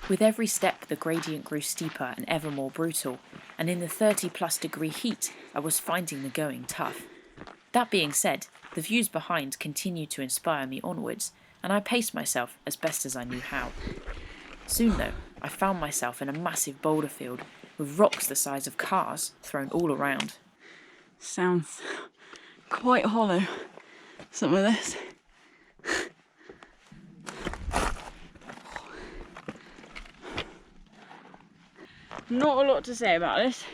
With every step, the gradient grew steeper and ever more brutal, and in the 30-plus-degree heat, I was finding the going tough. That being said, the views behind continued to inspire me onwards, and I paced myself as best as I knew how. Soon, though, I found myself in a massive boulder field, with rocks the size of cars thrown all around. Sounds quite hollow, some of this. Not a lot to say about this,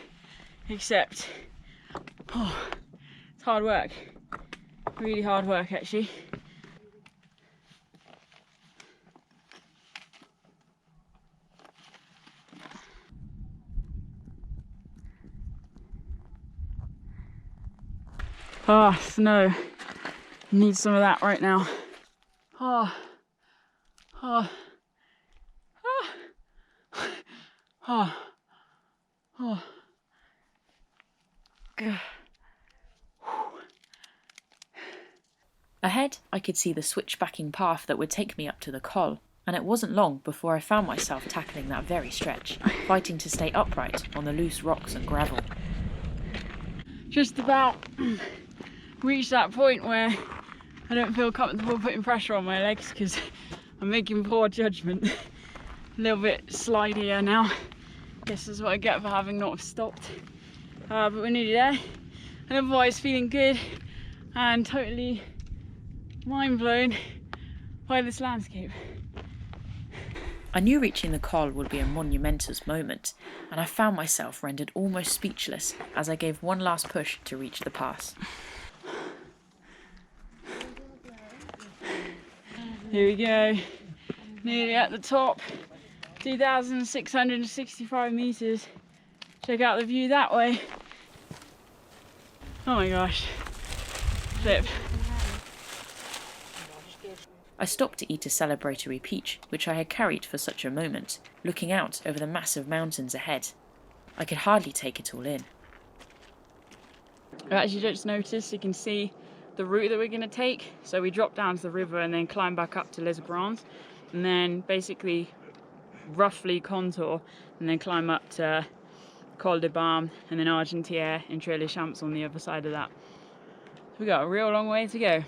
except it's hard work. Really hard work, actually. Ah, snow. Need some of that right now. Oh, oh, oh, oh, oh. Good. Ahead, I could see the switchbacking path that would take me up to the col, and it wasn't long before I found myself tackling that very stretch, fighting to stay upright on the loose rocks and gravel. Just about reached that point where I don't feel comfortable putting pressure on my legs because I'm making poor judgment. A little bit slidier now. Guess that's what I get for having not stopped. But we're nearly there. And otherwise feeling good and totally mind blown by this landscape. I knew reaching the col would be a monumentous moment, and I found myself rendered almost speechless as I gave one last push to reach the pass. Here we go, nearly at the top, 2,665 meters. Check out the view that way. Oh my gosh, flip. I stopped to eat a celebratory peach, which I had carried for such a moment, looking out over the massive mountains ahead. I could hardly take it all in. I actually just noticed, you can see the route that we're going to take. So we drop down to the river and then climb back up to Les Houches, and then basically roughly contour and then climb up to Col de Balme and then Argentière and Tre Le Champ on the other side of that. So we got a real long way to go.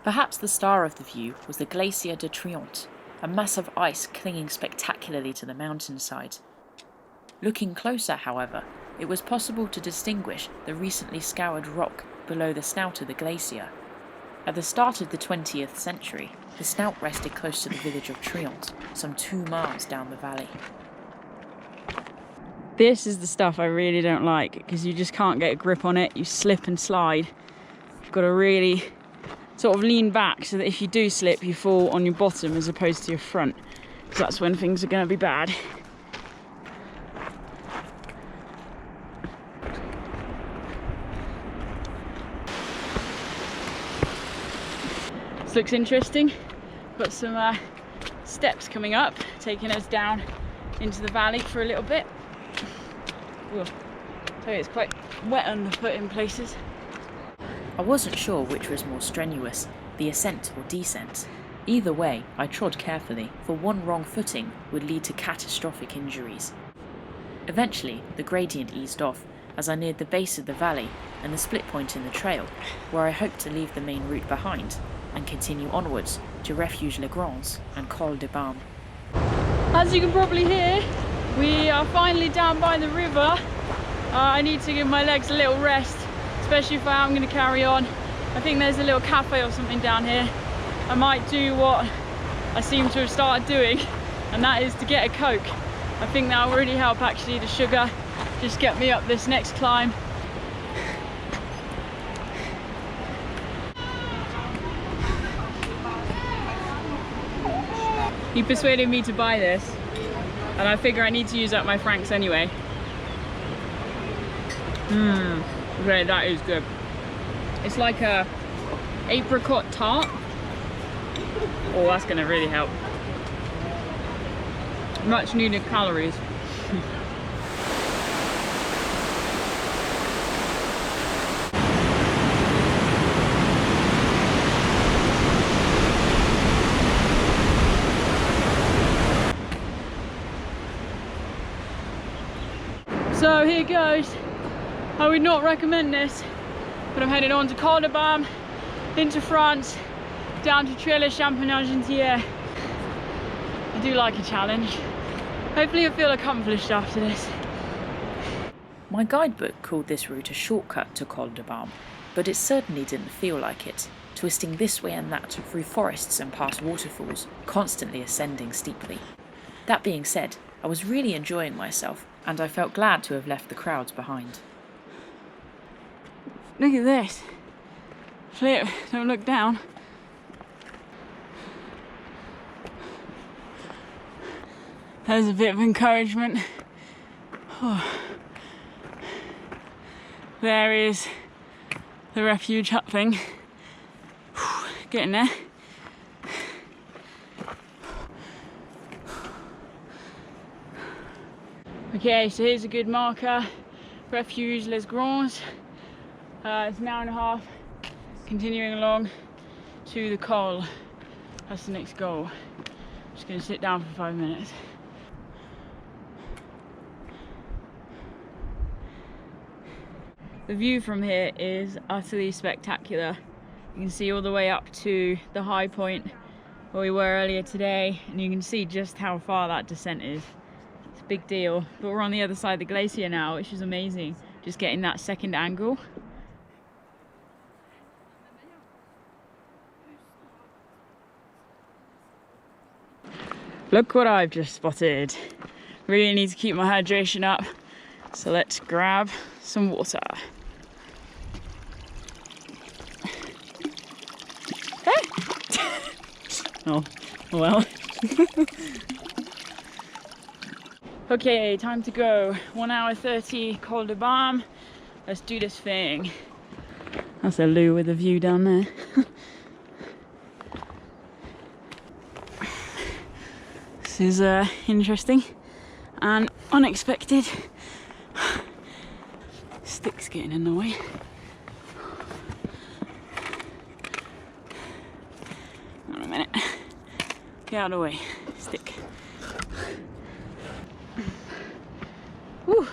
Perhaps the star of the view was the Glacier de Trient, a mass of ice clinging spectacularly to the mountainside. Looking closer, however, it was possible to distinguish the recently scoured rock below the snout of the glacier. At the start of the 20th century, the snout rested close to the village of Trient, some 2 miles down the valley. This is the stuff I really don't like, because you just can't get a grip on it, you slip and slide. You've got to really sort of lean back so that if you do slip, you fall on your bottom as opposed to your front, because that's when things are going to be bad. This looks interesting. Got some steps coming up, taking us down into the valley for a little bit. Ooh, tell you, it's quite wet underfoot in places. I wasn't sure which was more strenuous, the ascent or descent. Either way, I trod carefully, for one wrong footing would lead to catastrophic injuries. Eventually, the gradient eased off as I neared the base of the valley and the split point in the trail, where I hoped to leave the main route behind and continue onwards to Refuge Les Grands and Col de Balme. As you can probably hear, we are finally down by the river. I need to give my legs a little rest, especially if I am going to carry on. I think there's a little cafe or something down here. I might do what I seem to have started doing, and that is to get a Coke. I think that will really help actually, the sugar, just get me up this next climb. He persuaded me to buy this, and I figure I need to use up my francs anyway. Okay, that is good. It's like a apricot tart. Oh, that's gonna really help. Much needed calories. So here goes. I would not recommend this, but I'm headed on to Col de Balme, into France, down to Tre Le Champ and Argentière. I do like a challenge. Hopefully I feel accomplished after this. My guidebook called this route a shortcut to Col de Balme, but it certainly didn't feel like it, twisting this way and that through forests and past waterfalls, constantly ascending steeply. That being said, I was really enjoying myself, and I felt glad to have left the crowds behind. Look at this. Flip, don't look down. There's a bit of encouragement. Oh. There is the refuge hut thing. Getting there. Okay, so here's a good marker. Refuge Les Grands. It's an hour and a half. Continuing along to the Col. That's the next goal. Just going to sit down for 5 minutes. The view from here is utterly spectacular. You can see all the way up to the high point where we were earlier today, and you can see just how far that descent is. It's a big deal, but we're on the other side of the glacier now, which is amazing. Just getting that second angle. Look what I've just spotted. Really need to keep my hydration up, so let's grab some water. Oh, well. Okay, time to go. 1 hour 30, Col de Balme. Let's do this thing. That's a loo with a view down there. This is interesting and unexpected. Sticks getting in the way. Hold on a minute. Get out of the way, stick. Whew.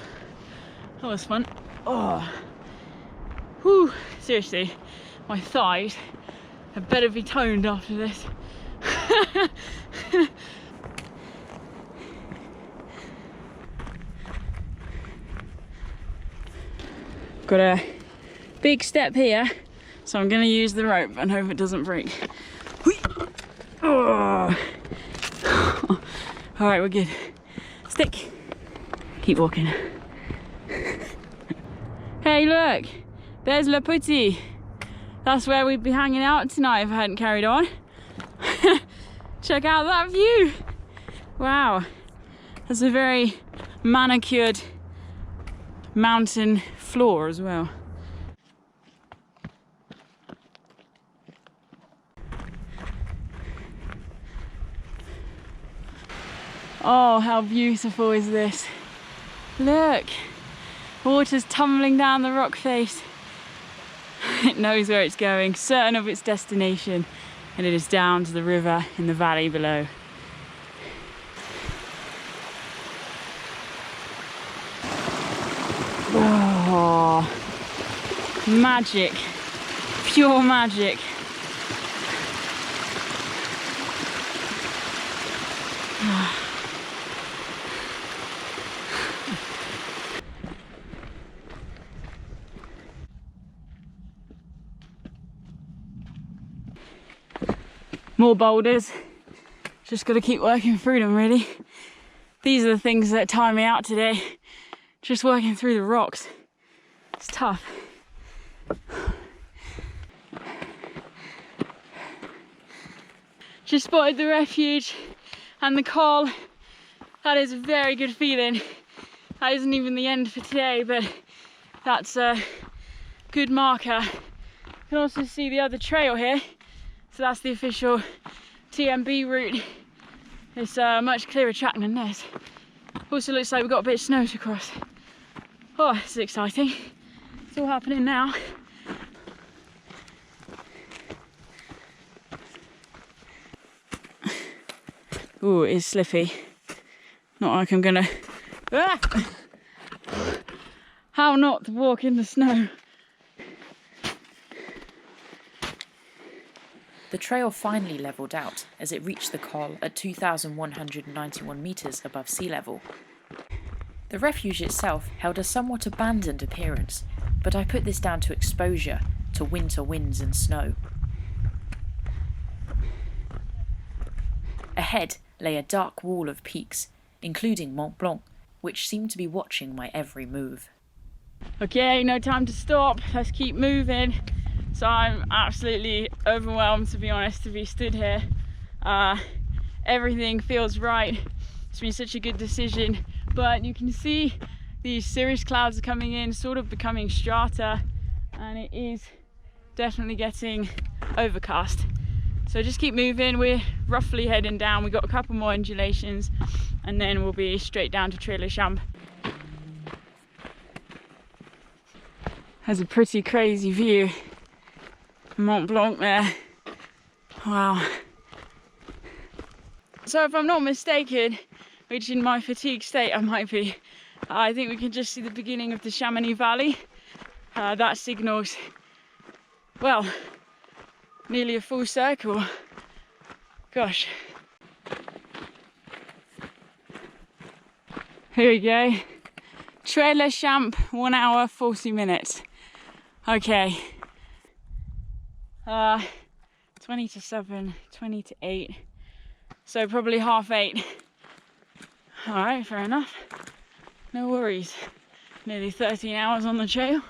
That was fun. Oh. Whew. Seriously, my thighs had better be toned after this. Got a big step here, so I'm going to use the rope and hope it doesn't break. Oh. All right, we're good. Stick. Keep walking. Hey, look, there's Le Petit. That's where we'd be hanging out tonight if I hadn't carried on. Check out that view. Wow, that's a very manicured mountain floor as well. Oh, how beautiful is this? Look, water's tumbling down the rock face. It knows where it's going, certain of its destination, and it is down to the river in the valley below. Oh, magic, pure magic. More boulders, just got to keep working through them really. These are the things that tire me out today, just working through the rocks. It's tough. Just spotted the refuge and the col. That is a very good feeling. That isn't even the end for today, but that's a good marker. You can also see the other trail here. So that's the official TMB route. It's a much clearer track than this. Also looks like we've got a bit of snow to cross. Oh, this is exciting. It's all happening now. Ooh, it is slippy. Not like I'm gonna... Ah! How not to walk in the snow. The trail finally levelled out as it reached the col at 2,191 metres above sea level. The refuge itself held a somewhat abandoned appearance, but I put this down to exposure to winter winds and snow. Ahead lay a dark wall of peaks, including Mont Blanc, which seemed to be watching my every move. Okay, no time to stop, let's keep moving. So I'm absolutely overwhelmed, to be honest, to be stood here. Everything feels right. It's been such a good decision, but you can see these cirrus clouds are coming in, sort of becoming strata, and it is definitely getting overcast. So just keep moving. We're roughly heading down. We've got a couple more undulations and then we'll be straight down to Tre Le Champ. Has a pretty crazy view. Mont Blanc there. Wow. So if I'm not mistaken, which in my fatigue state I might be, I think we can just see the beginning of the Chamonix Valley. That signals, well, nearly a full circle. Gosh. Here we go. Tre Le Champ, 1 hour, 40 minutes. Okay. 20 to 7, 20 to 8. So probably 8:30. Alright, fair enough. No worries. Nearly 13 hours on the trail.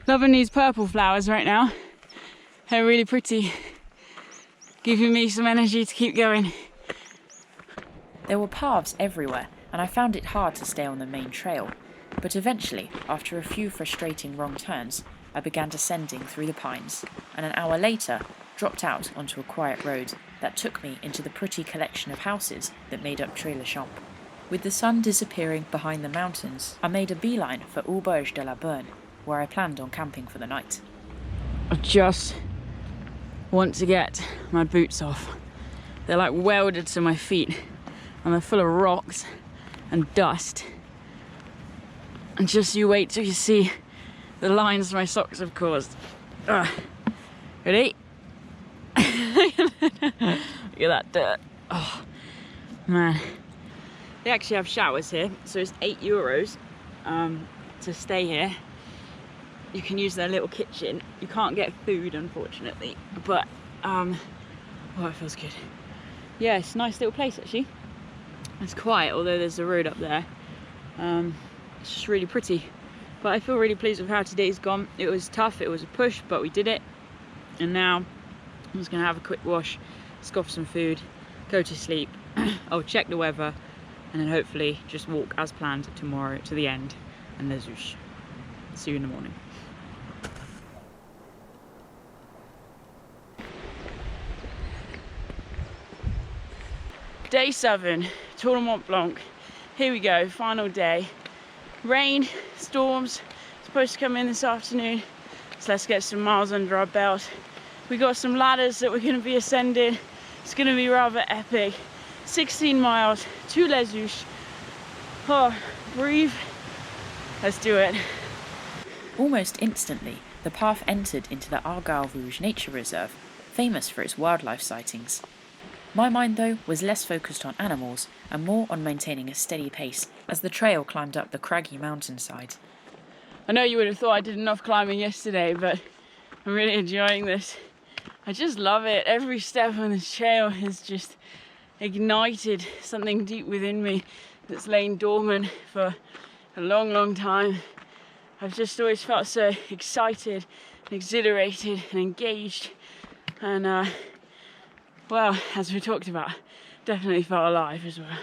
Loving these purple flowers right now. They're really pretty. Giving me some energy to keep going. There were paths everywhere, and I found it hard to stay on the main trail. But eventually, after a few frustrating wrong turns, I began descending through the pines, and an hour later dropped out onto a quiet road that took me into the pretty collection of houses that made up Tre Le Champ. With the sun disappearing behind the mountains, I made a beeline for Auberge de la Berne, where I planned on camping for the night. I just want to get my boots off. They're like welded to my feet and they're full of rocks and dust. And just you wait till you see the lines my socks have caused. Ready? Look at that dirt. Oh, man. They actually have showers here, so it's €8 to stay here. You can use their little kitchen. You can't get food, unfortunately, but oh, it feels good. Yeah, it's a nice little place actually. It's quiet, although there's a road up there. It's just really pretty. But I feel really pleased with how today's gone. It was tough, it was a push, but we did it. And now I'm just gonna have a quick wash, scoff some food, go to sleep. I'll check the weather, and then hopefully just walk as planned tomorrow to the end and Les Houches. See you in the morning. Day 7, Tour Du Mont Blanc. Here we go, final day. Rain, storms, supposed to come in this afternoon. So let's get some miles under our belt. We got some ladders that we're going to be ascending. It's going to be rather epic. 16 miles to Les Houches. Oh, breathe. Let's do it. Almost instantly, the path entered into the Argyle Rouge Nature Reserve, famous for its wildlife sightings. My mind, though, was less focused on animals and more on maintaining a steady pace as the trail climbed up the craggy mountainside. I know you would have thought I did enough climbing yesterday, but I'm really enjoying this. I just love it. Every step on this trail has just ignited something deep within me that's lain dormant for a long, long time. I've just always felt so excited, and exhilarated and engaged, and well, as we talked about, definitely felt alive as well.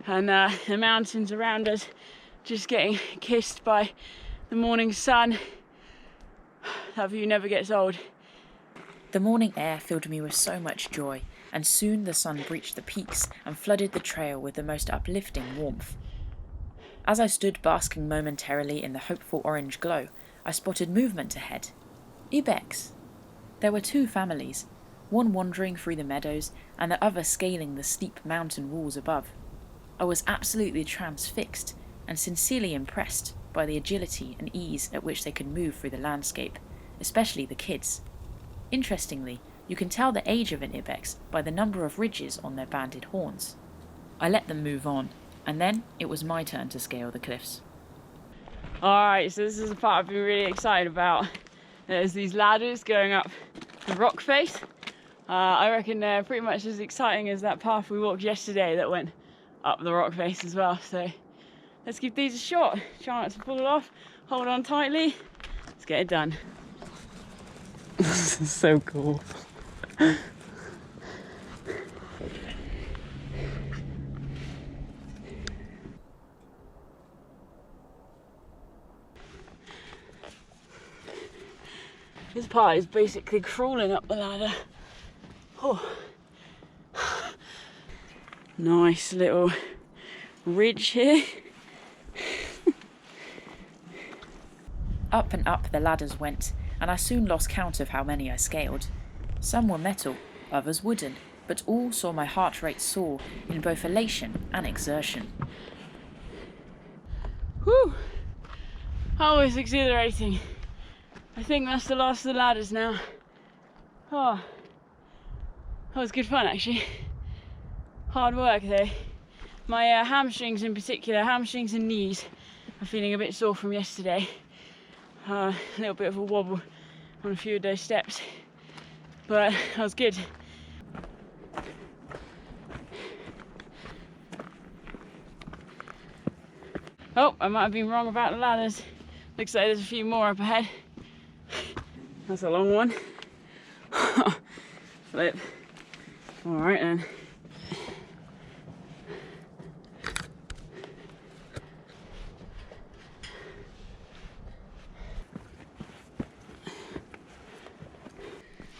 And the mountains around us just getting kissed by the morning sun. That view never gets old. The morning air filled me with so much joy, and soon the sun breached the peaks and flooded the trail with the most uplifting warmth. As I stood basking momentarily in the hopeful orange glow, I spotted movement ahead. Ibex. There were 2 families, one wandering through the meadows and the other scaling the steep mountain walls above. I was absolutely transfixed and sincerely impressed by the agility and ease at which they could move through the landscape, especially the kids. Interestingly, you can tell the age of an ibex by the number of ridges on their banded horns. I let them move on, and then it was my turn to scale the cliffs. Alright, so this is the part I've been really excited about. There's these ladders going up the rock face. I reckon they're pretty much as exciting as that path we walked yesterday that went up the rock face as well. So let's give these a shot. Try not to pull it off, hold on tightly. Let's get it done. This is so cool. This part is basically crawling up the ladder. Oh. Nice little ridge here. Up and up the ladders went, and I soon lost count of how many I scaled. Some were metal, others wooden, but all saw my heart rate soar in both elation and exertion. Whew! Always exhilarating. I think that's the last of the ladders now. Oh, that was good fun actually. Hard work though. My hamstrings in particular, hamstrings and knees, are feeling a bit sore from yesterday. A little bit of a wobble on a few of those steps, but that was good. Oh, I might have been wrong about the ladders. Looks like there's a few more up ahead. That's a long one. Flip. Alright then.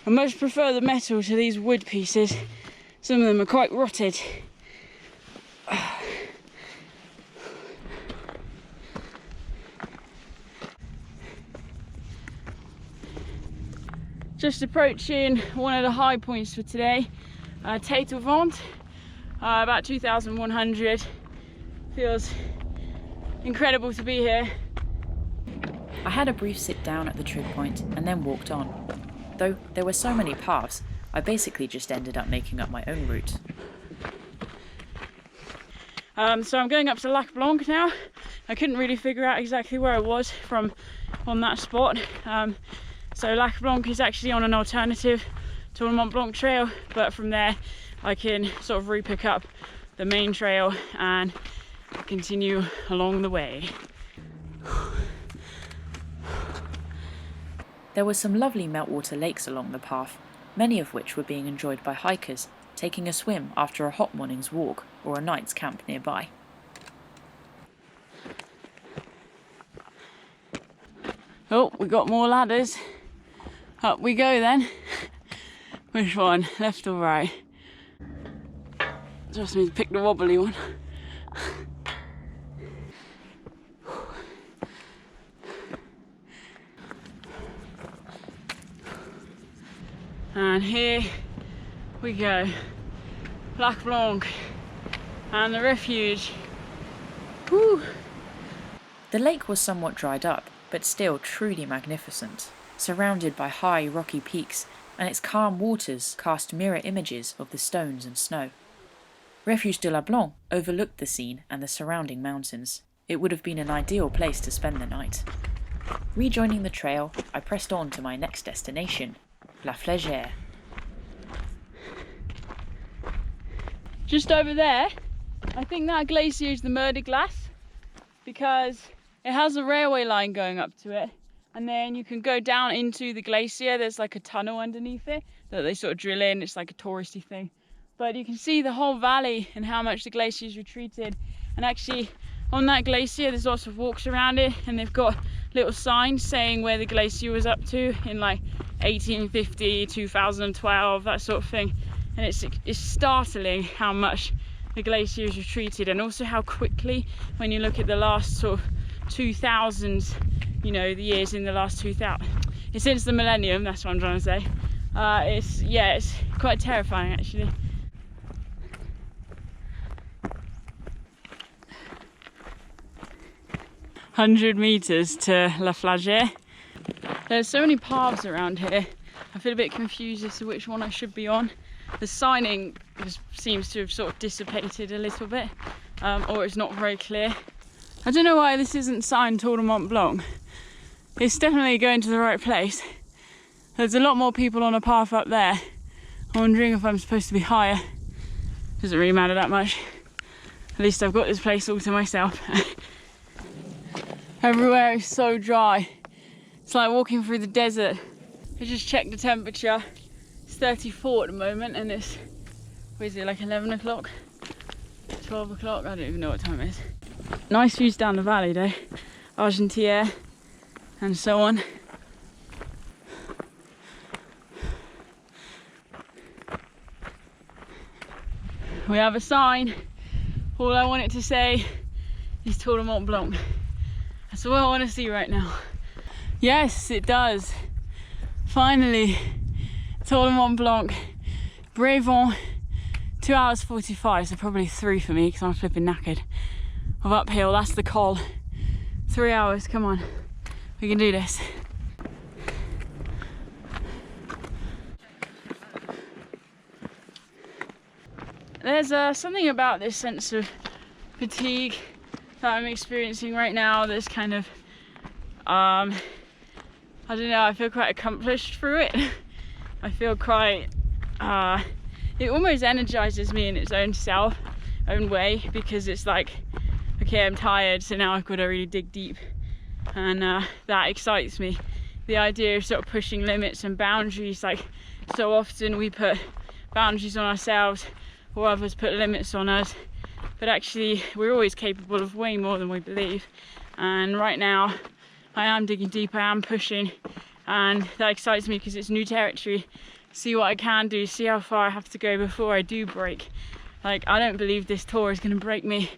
I much prefer the metal to these wood pieces. Some of them are quite rotted. Just approaching one of the high points for today, Tre Le Champ, about 2,100. Feels incredible to be here. I had a brief sit down at the trig point and then walked on. Though there were so many paths, I basically just ended up making up my own route. So I'm going up to Lac Blanc now. I couldn't really figure out exactly where I was from on that spot. So Lac Blanc is actually on an alternative Tour Du Mont Blanc trail, but from there I can sort of re-pick up the main trail and continue along the way. There were some lovely meltwater lakes along the path, many of which were being enjoyed by hikers taking a swim after a hot morning's walk or a night's camp nearby. Oh, we got more ladders. Up we go then. Which one? Left or right? Just need to pick the wobbly one. And here we go. Lac Blanc and the Refuge. Woo. The lake was somewhat dried up, but still truly magnificent, surrounded by high rocky peaks, and its calm waters cast mirror images of the stones and snow. Refuge de la Blanc overlooked the scene and the surrounding mountains. It would have been an ideal place to spend the night. Rejoining the trail, I pressed on to my next destination, La Flégère. Just over there, I think that glacier is the Mer de Glace, because it has a railway line going up to it, and then you can go down into the glacier. There's like a tunnel underneath it that they sort of drill in. It's like a touristy thing, but you can see the whole valley and how much the glacier is retreated. And actually on that glacier there's lots of walks around it, and they've got little signs saying where the glacier was up to in like 1850, 2012, that sort of thing. And it's startling how much the glacier is retreated, and also how quickly, when you look at the last sort of 2000s, you know, the years in the last 2000, it's since the millennium, that's what I'm trying to say. It's quite terrifying actually. "100 meters to La Flégère." There's so many paths around here. I feel a bit confused as to which one I should be on. The signing seems to have sort of dissipated a little bit, or it's not very clear. I don't know why this isn't signed Tour Du Mont Blanc. It's definitely going to the right place. There's a lot more people on a path up there. I'm wondering if I'm supposed to be higher. Doesn't really matter that much. At least I've got this place all to myself. Everywhere is so dry. It's like walking through the desert. I just checked the temperature. It's 34 at the moment, and it's, what is it, like 11 o'clock? 12 o'clock? I don't even know what time it is. Nice views down the valley though. Argentière and so on. We have a sign. All I want it to say is Tour Du Mont Blanc. That's all I want to see right now. Yes, it does. Finally, Tour Du Mont Blanc, Brévent, 2 hours 45, so probably 3 for me because I'm flipping knackered. Of uphill, that's the col. 3 hours, come on, we can do this. There's something about this sense of fatigue that I'm experiencing right now that's kind of, I don't know, I feel quite accomplished through it. I feel quite, it almost energizes me in its own own way, because it's like, okay, I'm tired, so now I've got to really dig deep, and that excites me. The idea of sort of pushing limits and boundaries, like so often we put boundaries on ourselves or others put limits on us, but actually we're always capable of way more than we believe. And right now I am digging deep, I am pushing, and that excites me because it's new territory. See what I can do, see how far I have to go before I do break. Like, I don't believe this tour is going to break me.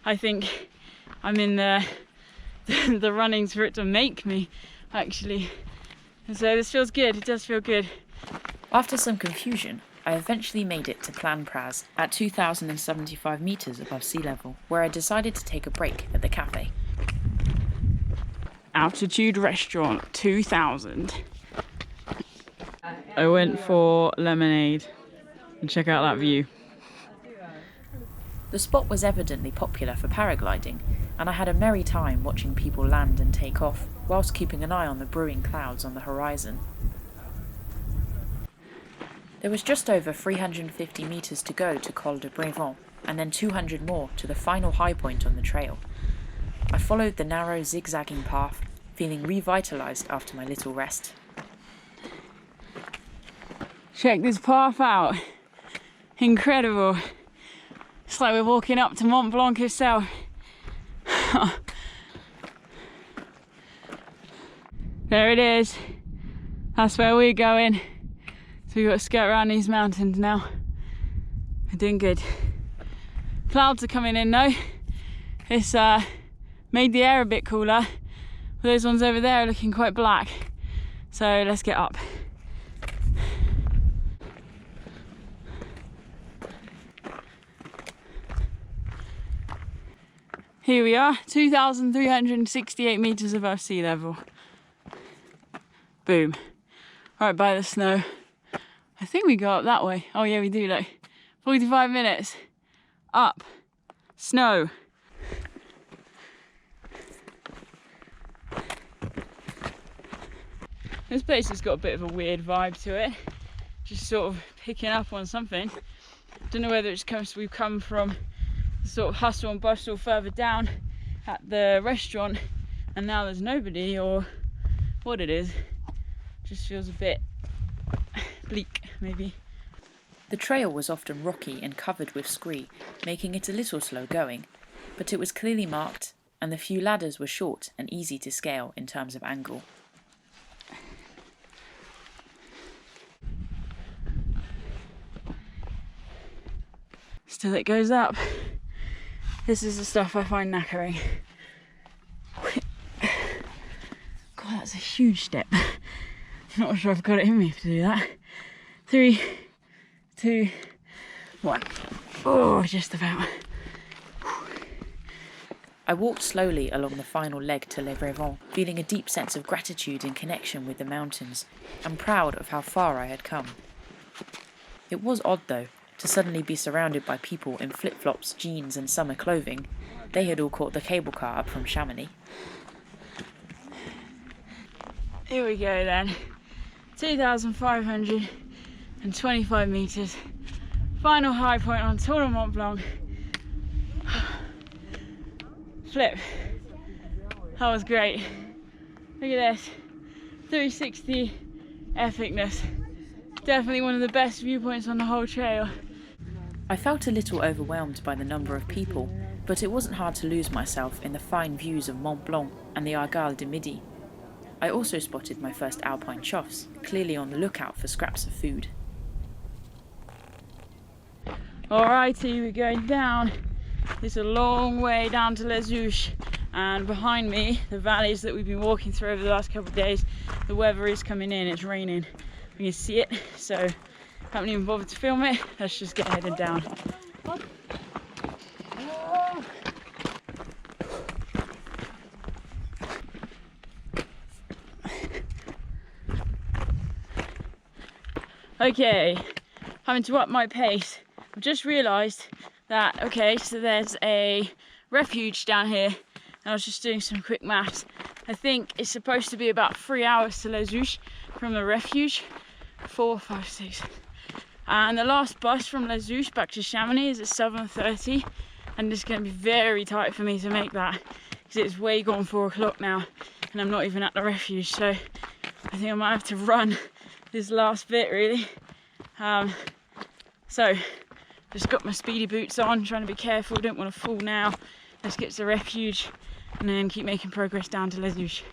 I think I'm in the runnings for it to make me, actually. So this feels good, it does feel good. After some confusion, I eventually made it to Plan Praz at 2,075 metres above sea level, where I decided to take a break at the cafe. Altitude restaurant, 2,000. I went for lemonade. And check out that view. The spot was evidently popular for paragliding, and I had a merry time watching people land and take off, whilst keeping an eye on the brewing clouds on the horizon. There was just over 350 metres to go to Col de Brevant, and then 200 more to the final high point on the trail. I followed the narrow, zigzagging path, feeling revitalised after my little rest. Check this path out. Incredible. It's like we're walking up to Mont Blanc itself. There it is. That's where we're going. So we've got to skirt around these mountains now. We're doing good. Clouds are coming in though. It's made the air a bit cooler. Those ones over there are looking quite black. So let's get up. Here we are, 2,368 metres above sea level. Boom. Right by the snow. I think we go up that way. Oh yeah, we do, look. 45 minutes. Up. Snow. This place has got a bit of a weird vibe to it. Just sort of picking up on something. Don't know whether it's because we've come from the sort of hustle and bustle further down at the restaurant and now there's nobody, or what it is. Just feels a bit bleak, maybe. The trail was often rocky and covered with scree, making it a little slow going, but it was clearly marked, and the few ladders were short and easy to scale in terms of angle. Still it goes up. This is the stuff I find knackering. God, that's a huge step. I'm not sure I've got it in me to do that. 3, 2, 1. Oh, just about. I walked slowly along the final leg to Le Brevant, feeling a deep sense of gratitude and connection with the mountains, and proud of how far I had come. It was odd, though, to suddenly be surrounded by people in flip-flops, jeans and summer clothing. They had all caught the cable car up from Chamonix. Here we go then. 2,525 metres. Final high point on Tour Du Mont Blanc. Flip. That was great. Look at this. 360 epicness. Definitely one of the best viewpoints on the whole trail. I felt a little overwhelmed by the number of people, but it wasn't hard to lose myself in the fine views of Mont Blanc and the Argale de Midi. I also spotted my first alpine choughs, clearly on the lookout for scraps of food. Alrighty, we're going down. It's a long way down to Les Houches, and behind me, the valleys that we've been walking through over the last couple of days, the weather is coming in, it's raining. You can see it, so haven't even bothered to film it. Let's just get headed down. Okay, having to up my pace. I've just realised that, okay, so there's a refuge down here, and I was just doing some quick maths. I think it's supposed to be about 3 hours to Les Houches from the refuge. 4, 5, 6. And the last bus from Les Houches back to Chamonix is at 7:30, and it's going to be very tight for me to make that because it's way gone 4 o'clock now and I'm not even at the refuge, so I think I might have to run this last bit really. So just got my speedy boots on, trying to be careful, don't want to fall now. Let's get to the refuge and then keep making progress down to Les Houches.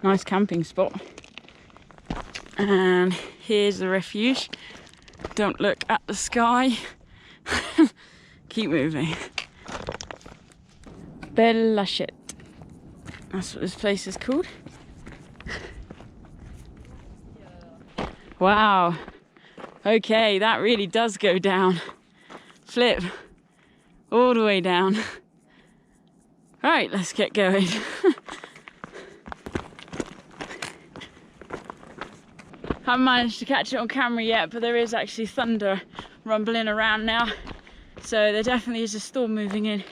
Nice camping spot. And here's the refuge. Don't look at the sky. Keep moving. Bella shit. That's what this place is called. Wow. Okay, that really does go down. Flip. All the way down. Right, let's get going. Haven't managed to catch it on camera yet, but there is actually thunder rumbling around now. So there definitely is a storm moving in.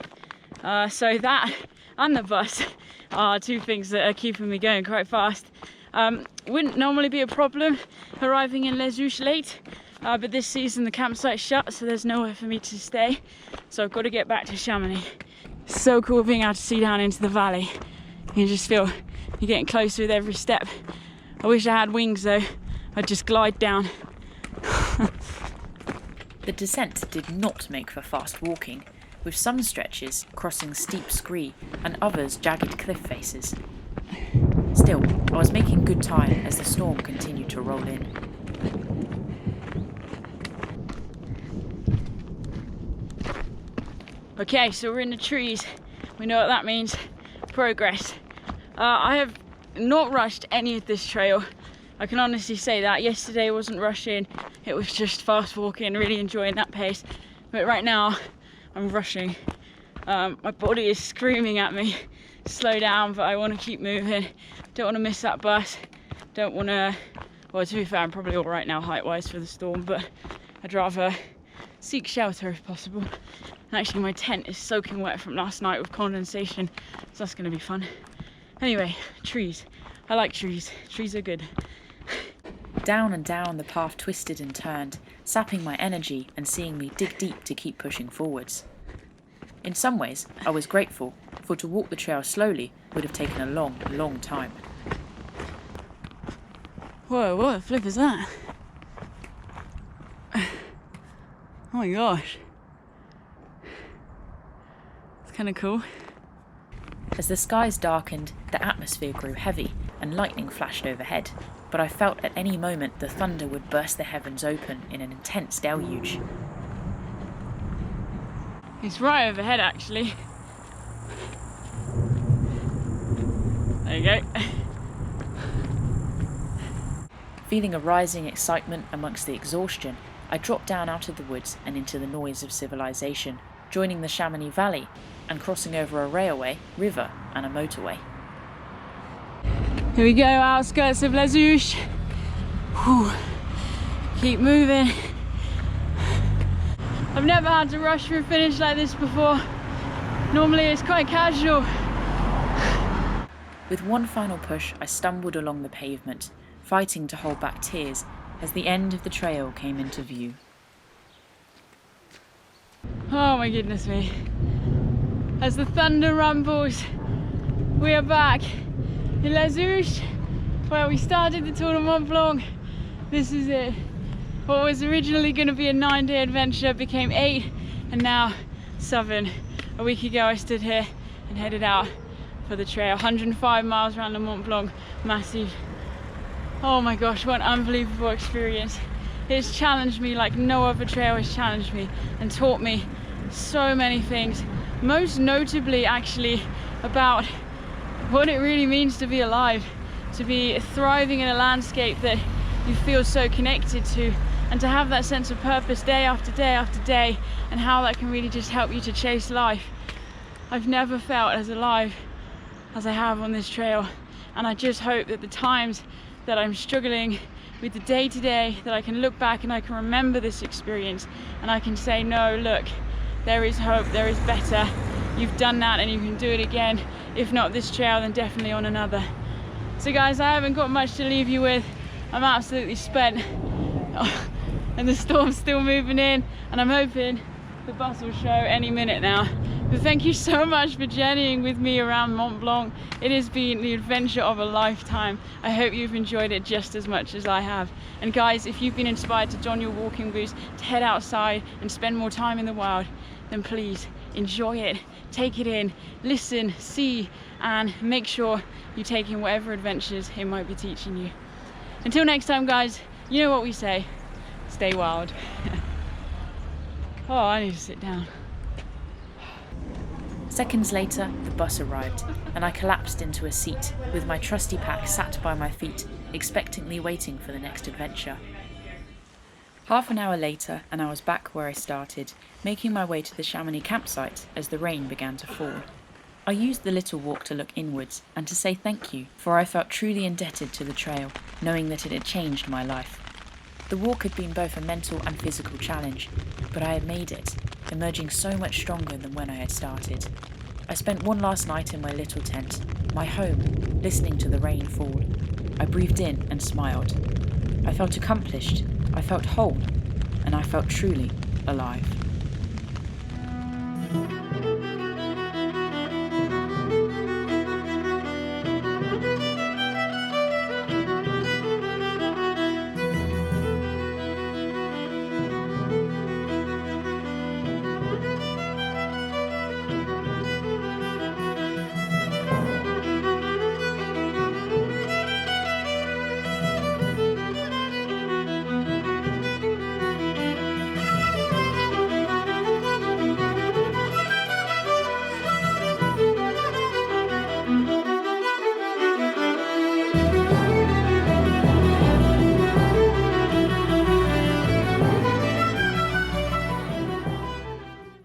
So that and the bus are two things that are keeping me going quite fast. Wouldn't normally be a problem arriving in Les Houches late, but this season the campsite's shut, so there's nowhere for me to stay. So I've got to get back to Chamonix. So cool being able to see down into the valley. You just feel you're getting closer with every step. I wish I had wings though. I'd just glide down. The descent did not make for fast walking, with some stretches crossing steep scree and others jagged cliff faces. Still, I was making good time as the storm continued to roll in. Okay, so we're in the trees. We know what that means. Progress. I have not rushed any of this trail. I can honestly say that. Yesterday I wasn't rushing. It was just fast walking, really enjoying that pace. But right now, I'm rushing. My body is screaming at me, slow down, but I want to keep moving. Don't want to miss that bus. Don't want to, well, to be fair, I'm probably all right now height-wise for the storm, but I'd rather seek shelter if possible. And actually my tent is soaking wet from last night with condensation, so that's going to be fun. Anyway, trees. I like trees. Trees are good. Down and down the path twisted and turned, sapping my energy and seeing me dig deep to keep pushing forwards. In some ways, I was grateful, for to walk the trail slowly would have taken a long, long time. Whoa, what the flip is that? Oh my gosh. It's kind of cool. As the skies darkened, the atmosphere grew heavy and lightning flashed overhead, but I felt at any moment the thunder would burst the heavens open in an intense deluge. It's right overhead actually. There you go. Feeling a rising excitement amongst the exhaustion, I dropped down out of the woods and into the noise of civilization, joining the Chamonix Valley and crossing over a railway, river and a motorway. Here we go, outskirts of Les Houches. Whew. Keep moving. I've never had to rush for a finish like this before. Normally it's quite casual. With one final push, I stumbled along the pavement, fighting to hold back tears as the end of the trail came into view. Oh my goodness me. As the thunder rumbles, we are back in Les Houches, where we started the Tour Du Mont Blanc. This is it. What was originally going to be a 9-day adventure became 8 and now 7. A week ago I stood here and headed out for the trail. 105 miles around the Mont Blanc Massif. Oh my gosh, what an unbelievable experience. It's challenged me like no other trail has challenged me and taught me so many things. Most notably actually about what it really means to be alive, to be thriving in a landscape that you feel so connected to, and to have that sense of purpose day after day after day, and how that can really just help you to chase life. I've never felt as alive as I have on this trail, and I just hope that the times that I'm struggling with the day-to-day, that I can look back and I can remember this experience and I can say, no, look, there is hope, there is better. You've done that and you can do it again. If not this trail, then definitely on another. So guys, I haven't got much to leave you with. I'm absolutely spent. And the storm's still moving in, and I'm hoping the bus will show any minute now. But thank you so much for journeying with me around Mont Blanc. It has been the adventure of a lifetime. I hope you've enjoyed it just as much as I have. And guys, if you've been inspired to don your walking boots, to head outside and spend more time in the wild, then please enjoy it, take it in, listen, see, and make sure you take in whatever adventures it might be teaching you. Until next time guys, you know what we say, stay wild. Oh, I need to sit down. Seconds later, the bus arrived, and I collapsed into a seat, with my trusty pack sat by my feet, expectantly waiting for the next adventure. Half an hour later, and I was back where I started, making my way to the Chamonix campsite as the rain began to fall. I used the little walk to look inwards and to say thank you, for I felt truly indebted to the trail, knowing that it had changed my life. The walk had been both a mental and physical challenge, but I had made it, emerging so much stronger than when I had started. I spent one last night in my little tent, my home, listening to the rain fall. I breathed in and smiled. I felt accomplished, I felt whole, and I felt truly alive.